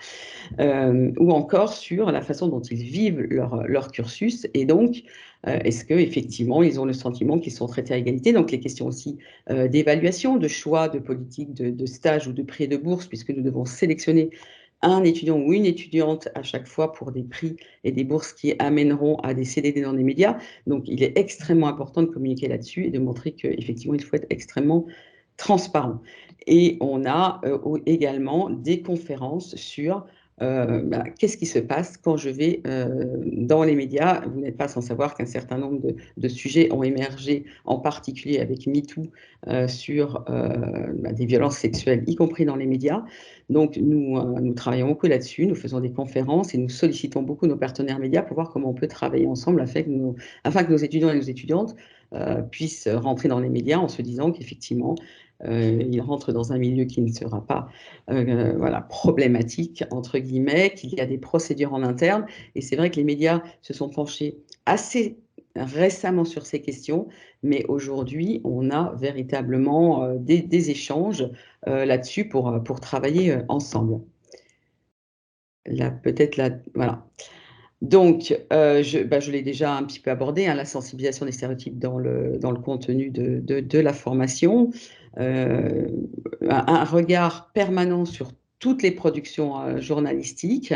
ou encore sur la façon dont ils vivent leur cursus, et donc est-ce qu'effectivement ils ont le sentiment qu'ils sont traités à égalité. Donc les questions aussi d'évaluation, de choix, de politique, de stage ou de prix et de bourse, puisque nous devons sélectionner un étudiant ou une étudiante à chaque fois pour des prix et des bourses qui amèneront à des CDD dans les médias. Donc il est extrêmement important de communiquer là-dessus et de montrer qu'effectivement il faut être extrêmement transparent. Et on a également des conférences sur qu'est-ce qui se passe quand je vais dans les médias. Vous n'êtes pas sans savoir qu'un certain nombre de sujets ont émergé, en particulier avec MeToo, sur des violences sexuelles, y compris dans les médias. Donc, nous travaillons beaucoup là-dessus, nous faisons des conférences et nous sollicitons beaucoup nos partenaires médias pour voir comment on peut travailler ensemble afin que nos étudiants et nos étudiantes puissent rentrer dans les médias en se disant qu'effectivement, ils rentrent dans un milieu qui ne sera pas problématique, entre guillemets, qu'il y a des procédures en interne. Et c'est vrai que les médias se sont penchés assez récemment sur ces questions, mais aujourd'hui, on a véritablement des échanges là-dessus pour travailler ensemble. Voilà. Donc, je l'ai déjà un petit peu abordé, la sensibilisation des stéréotypes dans le contenu de la formation, un regard permanent sur toutes les productions journalistiques,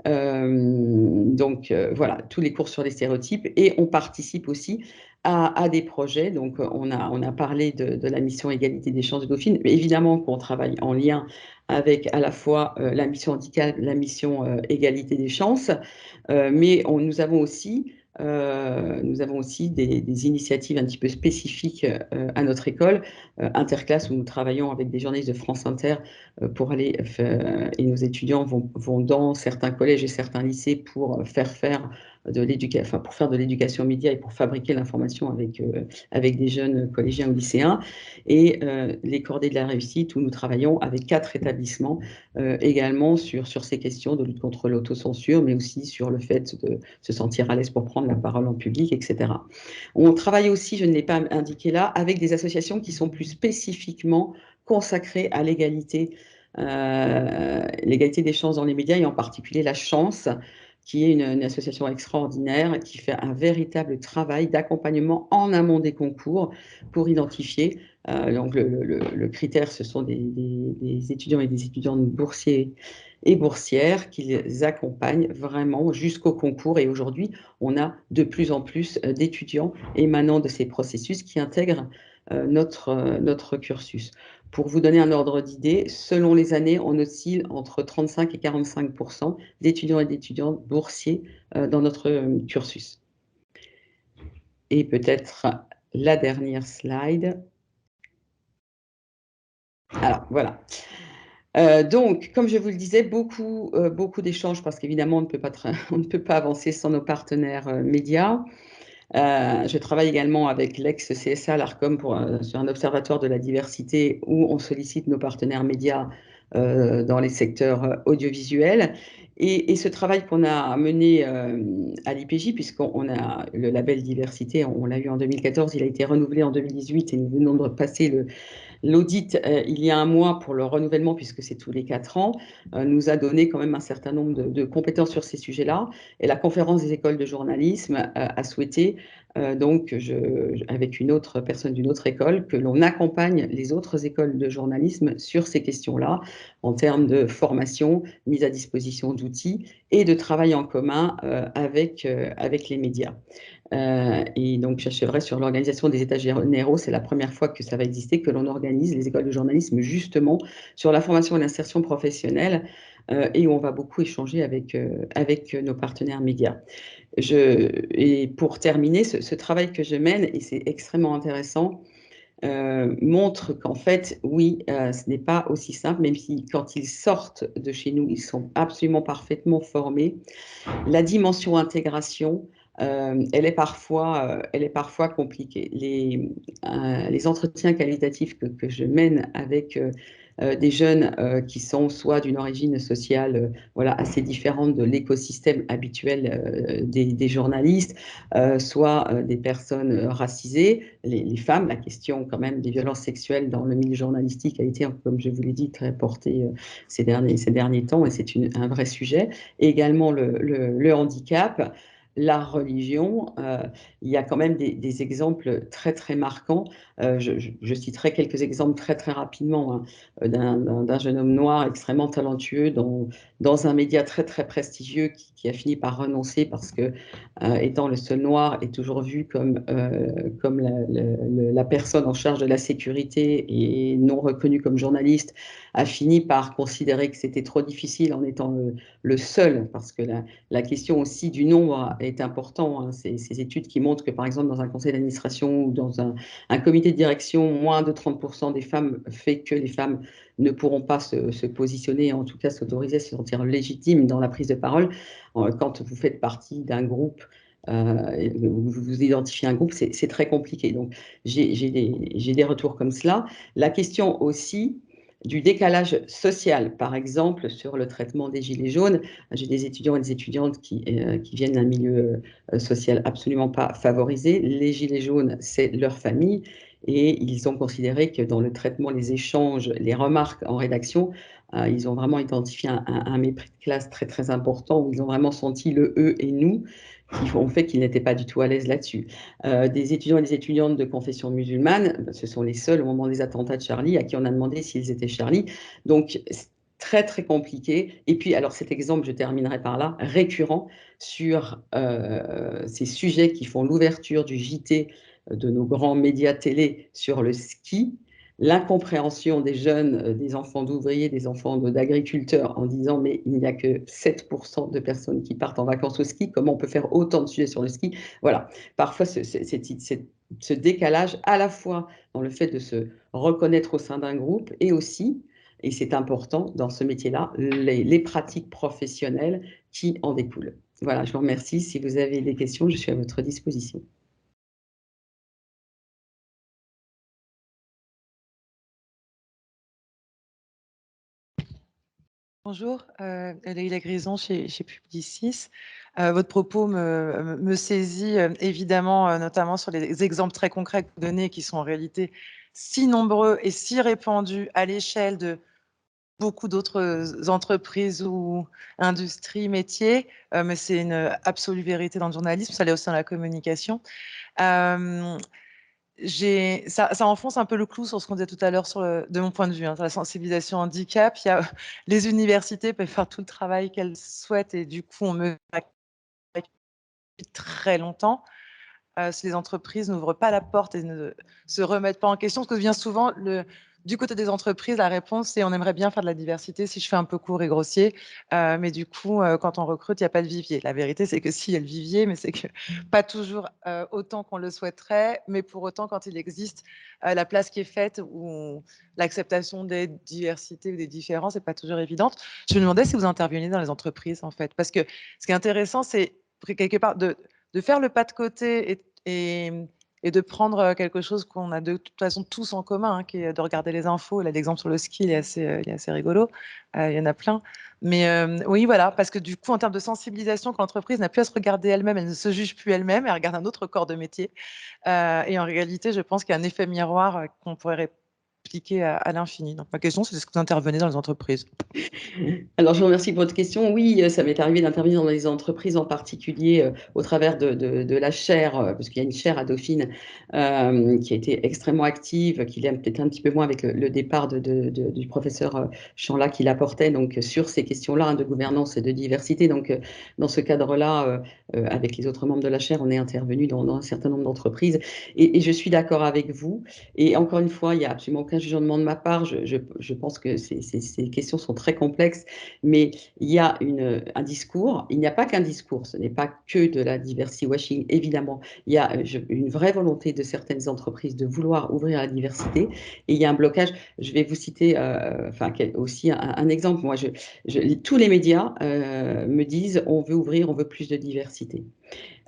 donc voilà, tous les cours sur les stéréotypes, et on participe aussi à des projets. Donc on a parlé de la mission égalité des chances de Dauphine, mais évidemment qu'on travaille en lien avec à la fois la mission handicap, la mission égalité des chances, mais nous avons aussi Nous avons aussi des initiatives un petit peu spécifiques à notre école, Interclasse, où nous travaillons avec des journalistes de France Inter pour aller et nos étudiants vont dans certains collèges et certains lycées pour faire de l'éducation média et pour fabriquer l'information avec des jeunes collégiens ou lycéens. Et les Cordées de la réussite, où nous travaillons avec 4 établissements également sur ces questions de lutte contre l'autocensure, mais aussi sur le fait de se sentir à l'aise pour prendre la parole en public, etc. On travaille aussi, je ne l'ai pas indiqué là, avec des associations qui sont plus spécifiquement consacrées à l'égalité des chances dans les médias, et en particulier La Chance, qui est une association extraordinaire qui fait un véritable travail d'accompagnement en amont des concours pour identifier. Donc le critère, ce sont des étudiants et des étudiantes boursiers et boursières qui les accompagnent vraiment jusqu'au concours. Et aujourd'hui, on a de plus en plus d'étudiants émanant de ces processus qui intègrent notre cursus. Pour vous donner un ordre d'idée, selon les années, on oscille entre 35 et 45% d'étudiants et d'étudiantes boursiers dans notre cursus. Et peut-être la dernière slide. Alors, voilà. Donc, comme je vous le disais, beaucoup d'échanges, parce qu'évidemment, on ne peut pas avancer sans nos partenaires médias. Je travaille également avec l'ex-CSA, l'ARCOM, sur un observatoire de la diversité où on sollicite nos partenaires médias dans les secteurs audiovisuels. Et ce travail qu'on a mené à l'IPJ, puisqu'on a le label diversité, on l'a eu en 2014, il a été renouvelé en 2018 et nous venons de passer l'audit il y a un mois pour le renouvellement, puisque c'est tous les 4 ans, nous a donné quand même un certain nombre de compétences sur ces sujets-là. Et la conférence des écoles de journalisme a souhaité, donc avec une autre personne d'une autre école, que l'on accompagne les autres écoles de journalisme sur ces questions-là, en termes de formation, mise à disposition d'outils et de travail en commun avec les médias. Et donc, j'achèverai sur l'organisation des états généraux. C'est la première fois que ça va exister, que l'on organise les écoles de journalisme justement sur la formation et l'insertion professionnelle et où on va beaucoup échanger avec nos partenaires médias. Et pour terminer, ce travail que je mène, et c'est extrêmement intéressant, montre qu'en fait, oui, ce n'est pas aussi simple, même si quand ils sortent de chez nous, ils sont absolument parfaitement formés. La dimension intégration, elle est parfois compliquée. Les entretiens qualitatifs que je mène avec des jeunes qui sont soit d'une origine sociale assez différente de l'écosystème habituel des journalistes, soit des personnes racisées, les femmes, la question quand même des violences sexuelles dans le milieu journalistique a été, comme je vous l'ai dit, très portée ces derniers temps, et c'est un vrai sujet. Et également le handicap, la religion, il y a quand même des exemples très très marquants. Je citerai quelques exemples très très rapidement d'un jeune homme noir extrêmement talentueux dans un média très très prestigieux qui a fini par renoncer parce que étant le seul noir est toujours vu comme la personne en charge de la sécurité et non reconnu comme journaliste, a fini par considérer que c'était trop difficile en étant le seul, parce que la question aussi du nombre est importante. Hein. Ces études qui montrent que, par exemple, dans un conseil d'administration ou dans un comité de direction, moins de 30% des femmes fait que les femmes ne pourront pas se positionner, en tout cas s'autoriser à se sentir légitimes dans la prise de parole. Quand vous faites partie d'un groupe, vous identifiez un groupe, c'est très compliqué. Donc, j'ai des retours comme cela. La question aussi du décalage social, par exemple, sur le traitement des gilets jaunes. J'ai des étudiants et des étudiantes qui viennent d'un milieu social absolument pas favorisé. Les gilets jaunes, c'est leur famille. Et ils ont considéré que dans le traitement, les échanges, les remarques en rédaction, ils ont vraiment identifié un mépris de classe très, très important, où ils ont vraiment senti le « eux » et « nous », qui ont fait qu'ils n'étaient pas du tout à l'aise là-dessus. Des étudiants et des étudiantes de confession musulmane, ce sont les seuls au moment des attentats de Charlie à qui on a demandé s'ils étaient Charlie. Donc, très, très compliqué. Et puis, alors cet exemple, je terminerai par là, récurrent sur ces sujets qui font l'ouverture du JT de nos grands médias télé sur le ski. l'incompréhension des jeunes, des enfants d'ouvriers, des enfants d'agriculteurs, en disant mais il n'y a que 7% de personnes qui partent en vacances au ski, comment on peut faire autant de sujets sur le ski? Voilà, parfois ce décalage à la fois dans le fait de se reconnaître au sein d'un groupe et aussi, et c'est important dans ce métier-là, les pratiques professionnelles qui en découlent. Voilà, je vous remercie. Si vous avez des questions, je suis à votre disposition. Bonjour, Leïla Grison chez Publicis. Votre propos me saisit évidemment, notamment sur les exemples très concrets que vous donnez, qui sont en réalité si nombreux et si répandus à l'échelle de beaucoup d'autres entreprises ou industries, métiers, mais c'est une absolue vérité dans le journalisme, ça l'est aussi dans la communication. Ça enfonce un peu le clou sur ce qu'on disait tout à l'heure, de mon point de vue, sur la sensibilisation au handicap. Les universités peuvent faire tout le travail qu'elles souhaitent et du coup, on me depuis très longtemps. Si les entreprises n'ouvrent pas la porte et ne se remettent pas en question, parce que bien souvent, du côté des entreprises, la réponse, c'est on aimerait bien faire de la diversité, si je fais un peu court et grossier, mais du coup, quand on recrute, il n'y a pas de vivier. La vérité, c'est que si, il y a le vivier, mais c'est que pas toujours autant qu'on le souhaiterait, mais pour autant, quand il existe, la place qui est faite ou l'acceptation des diversités ou des différences n'est pas toujours évidente. Je me demandais si vous interveniez dans les entreprises, en fait, parce que ce qui est intéressant, c'est quelque part de faire le pas de côté et de prendre quelque chose qu'on a de toute façon tous en commun, qui est de regarder les infos. Là, l'exemple sur le ski, il est assez rigolo. Il y en a plein. Mais oui, voilà, parce que du coup, en termes de sensibilisation, quand l'entreprise n'a plus à se regarder elle-même, elle ne se juge plus elle-même, elle regarde un autre corps de métier. Et en réalité, je pense qu'il y a un effet miroir qu'on pourrait répliquer à l'infini. Donc, ma question, c'est est-ce que vous intervenez dans les entreprises? Alors, je vous remercie pour votre question. Oui, ça m'est arrivé d'intervenir dans les entreprises, en particulier au travers de la chaire, parce qu'il y a une chaire à Dauphine qui a été extrêmement active, qui l'est peut-être un petit peu moins avec le départ du professeur Chanla qui l'apportait donc, sur ces questions-là de gouvernance et de diversité. Donc, dans ce cadre-là, avec les autres membres de la chaire, on est intervenu dans un certain nombre d'entreprises. Et je suis d'accord avec vous. Et encore une fois, il n'y a absolument aucun jugement de ma part. Je pense que ces questions sont très complexes, mais il y a un discours. Il n'y a pas qu'un discours, ce n'est pas que de la diversity washing, évidemment. Il y a une vraie volonté de certaines entreprises de vouloir ouvrir à la diversité, et il y a un blocage. Je vais vous citer aussi un exemple. Moi, tous les médias me disent on veut ouvrir, on veut plus de diversité.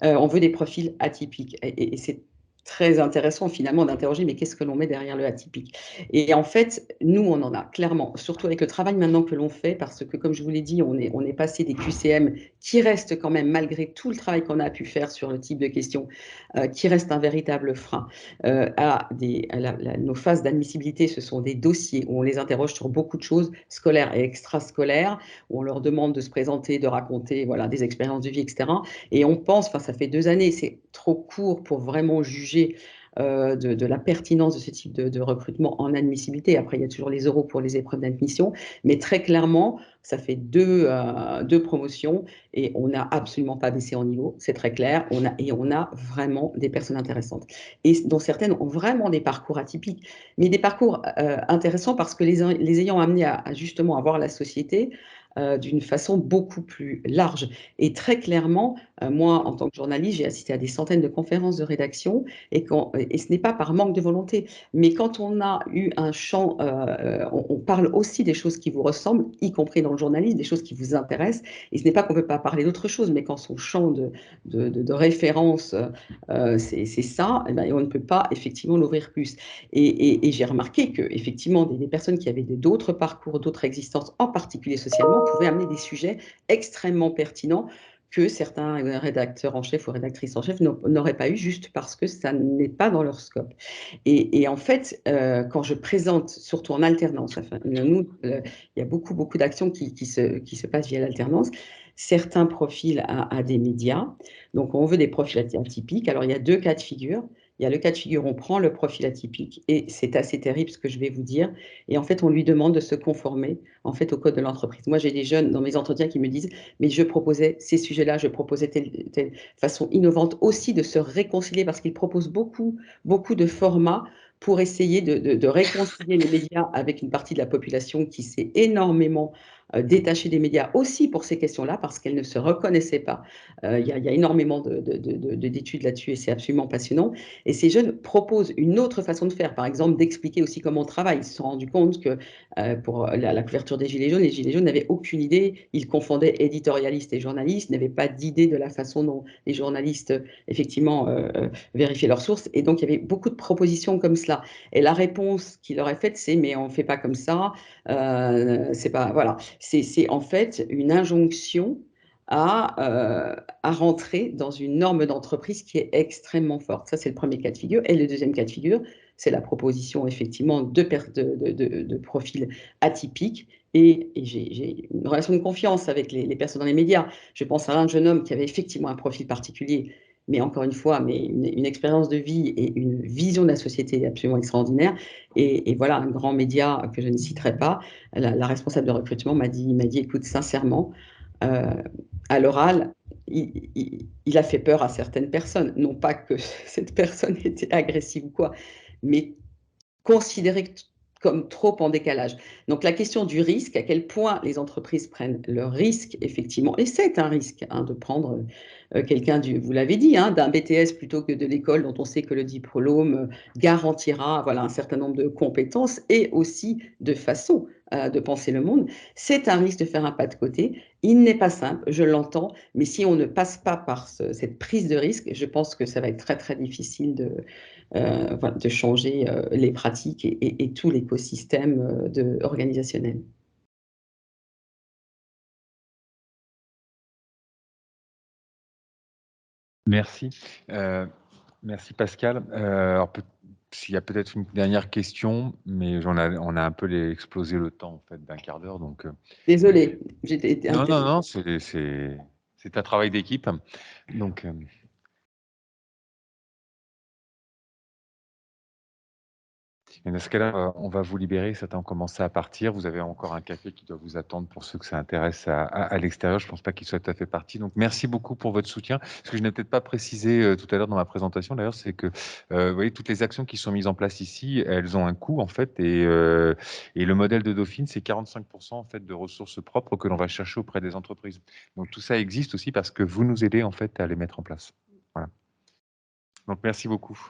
On veut des profils atypiques. Et c'est très intéressant finalement d'interroger, mais qu'est-ce que l'on met derrière le atypique? Et en fait, nous, on en a clairement, surtout avec le travail maintenant que l'on fait, parce que comme je vous l'ai dit, on est passé des QCM qui restent quand même, malgré tout le travail qu'on a pu faire sur le type de questions, qui reste un véritable frein nos phases d'admissibilité. Ce sont des dossiers où on les interroge sur beaucoup de choses, scolaires et extrascolaires, où on leur demande de se présenter, de raconter voilà, des expériences de vie, etc. Et on pense, ça fait 2 années, c'est trop court pour vraiment juger de la pertinence de ce type de recrutement en admissibilité. Après, il y a toujours les euros pour les épreuves d'admission, mais très clairement, ça fait deux promotions et on n'a absolument pas baissé en niveau, c'est très clair. On a vraiment des personnes intéressantes et dont certaines ont vraiment des parcours atypiques, mais des parcours intéressants parce que les ayant amenés à justement avoir la société d'une façon beaucoup plus large. Et très clairement, moi, en tant que journaliste, j'ai assisté à des centaines de conférences de rédaction et ce n'est pas par manque de volonté. Mais quand on a eu un champ, on parle aussi des choses qui vous ressemblent, y compris dans le journalisme, des choses qui vous intéressent. Et ce n'est pas qu'on ne peut pas parler d'autre chose, mais quand son champ de référence, c'est ça, et ben, on ne peut pas effectivement l'ouvrir plus. Et j'ai remarqué qu'effectivement, des personnes qui avaient d'autres parcours, d'autres existences, en particulier socialement, pouvaient amener des sujets extrêmement pertinents que certains rédacteurs en chef ou rédactrices en chef n'auraient pas eu juste parce que ça n'est pas dans leur scope. Et en fait, quand je présente, surtout en alternance, il y a beaucoup d'actions qui se passent via l'alternance, certains profils à des médias. Donc, on veut des profils atypiques. Alors, il y a 2 cas de figure. Il y a le cas de figure, on prend le profil atypique et c'est assez terrible ce que je vais vous dire. Et en fait, on lui demande de se conformer en fait au code de l'entreprise. Moi, j'ai des jeunes dans mes entretiens qui me disent mais je proposais ces sujets-là, je proposais telle façon innovante aussi de se réconcilier parce qu'ils proposent beaucoup de formats pour essayer de réconcilier les médias avec une partie de la population qui s'est énormément détachée des médias aussi pour ces questions-là, parce qu'elle ne se reconnaissait pas. Il y a énormément d'études là-dessus et c'est absolument passionnant. Et ces jeunes proposent une autre façon de faire, par exemple d'expliquer aussi comment on travaille. Ils se sont rendus compte que pour la couverture des Gilets jaunes, les Gilets jaunes n'avaient aucune idée. Ils confondaient éditorialistes et journalistes, n'avaient pas d'idée de la façon dont les journalistes, effectivement, vérifiaient leurs sources. Et donc, il y avait beaucoup de propositions comme cela. Et la réponse qu'il leur est faite, c'est « mais on ne fait pas comme ça, c'est pas… » Voilà. C'est en fait une injonction à rentrer dans une norme d'entreprise qui est extrêmement forte. Ça, c'est le premier cas de figure. Et le deuxième cas de figure, c'est la proposition, effectivement, de profils atypiques. Et j'ai une relation de confiance avec les personnes dans les médias. Je pense à un jeune homme qui avait effectivement un profil particulier, mais encore une fois, une expérience de vie et une vision de la société absolument extraordinaire. Et voilà, un grand média que je ne citerai pas, la responsable de recrutement m'a dit, écoute, sincèrement, à l'oral, il a fait peur à certaines personnes. Non pas que cette personne était agressive ou quoi, mais considérée comme trop en décalage. Donc la question du risque, à quel point les entreprises prennent le risque, effectivement, et c'est un risque de prendre quelqu'un, vous l'avez dit, d'un BTS plutôt que de l'école dont on sait que le diplôme garantira voilà, un certain nombre de compétences et aussi de façon de penser le monde. C'est un risque de faire un pas de côté. Il n'est pas simple, je l'entends, mais si on ne passe pas par cette prise de risque, je pense que ça va être très très difficile de changer les pratiques et tout l'écosystème organisationnel. Merci. Merci Pascal. Alors, s'il y a peut-être une dernière question, mais on a un peu explosé le temps en fait d'un quart d'heure. Donc, Désolée, j'étais été non, c'est un travail d'équipe. Donc, et dans ce cas-là, on va vous libérer. Certains ont commencé à partir. Vous avez encore un café qui doit vous attendre pour ceux que ça intéresse à l'extérieur. Je ne pense pas qu'il soit tout à fait parti. Donc, merci beaucoup pour votre soutien. Ce que je n'ai peut-être pas précisé tout à l'heure dans ma présentation, d'ailleurs, c'est que vous voyez, toutes les actions qui sont mises en place ici, elles ont un coût, en fait. Et le modèle de Dauphine, c'est 45% en fait, de ressources propres que l'on va chercher auprès des entreprises. Donc, tout ça existe aussi parce que vous nous aidez, en fait, à les mettre en place. Voilà. Donc, merci beaucoup.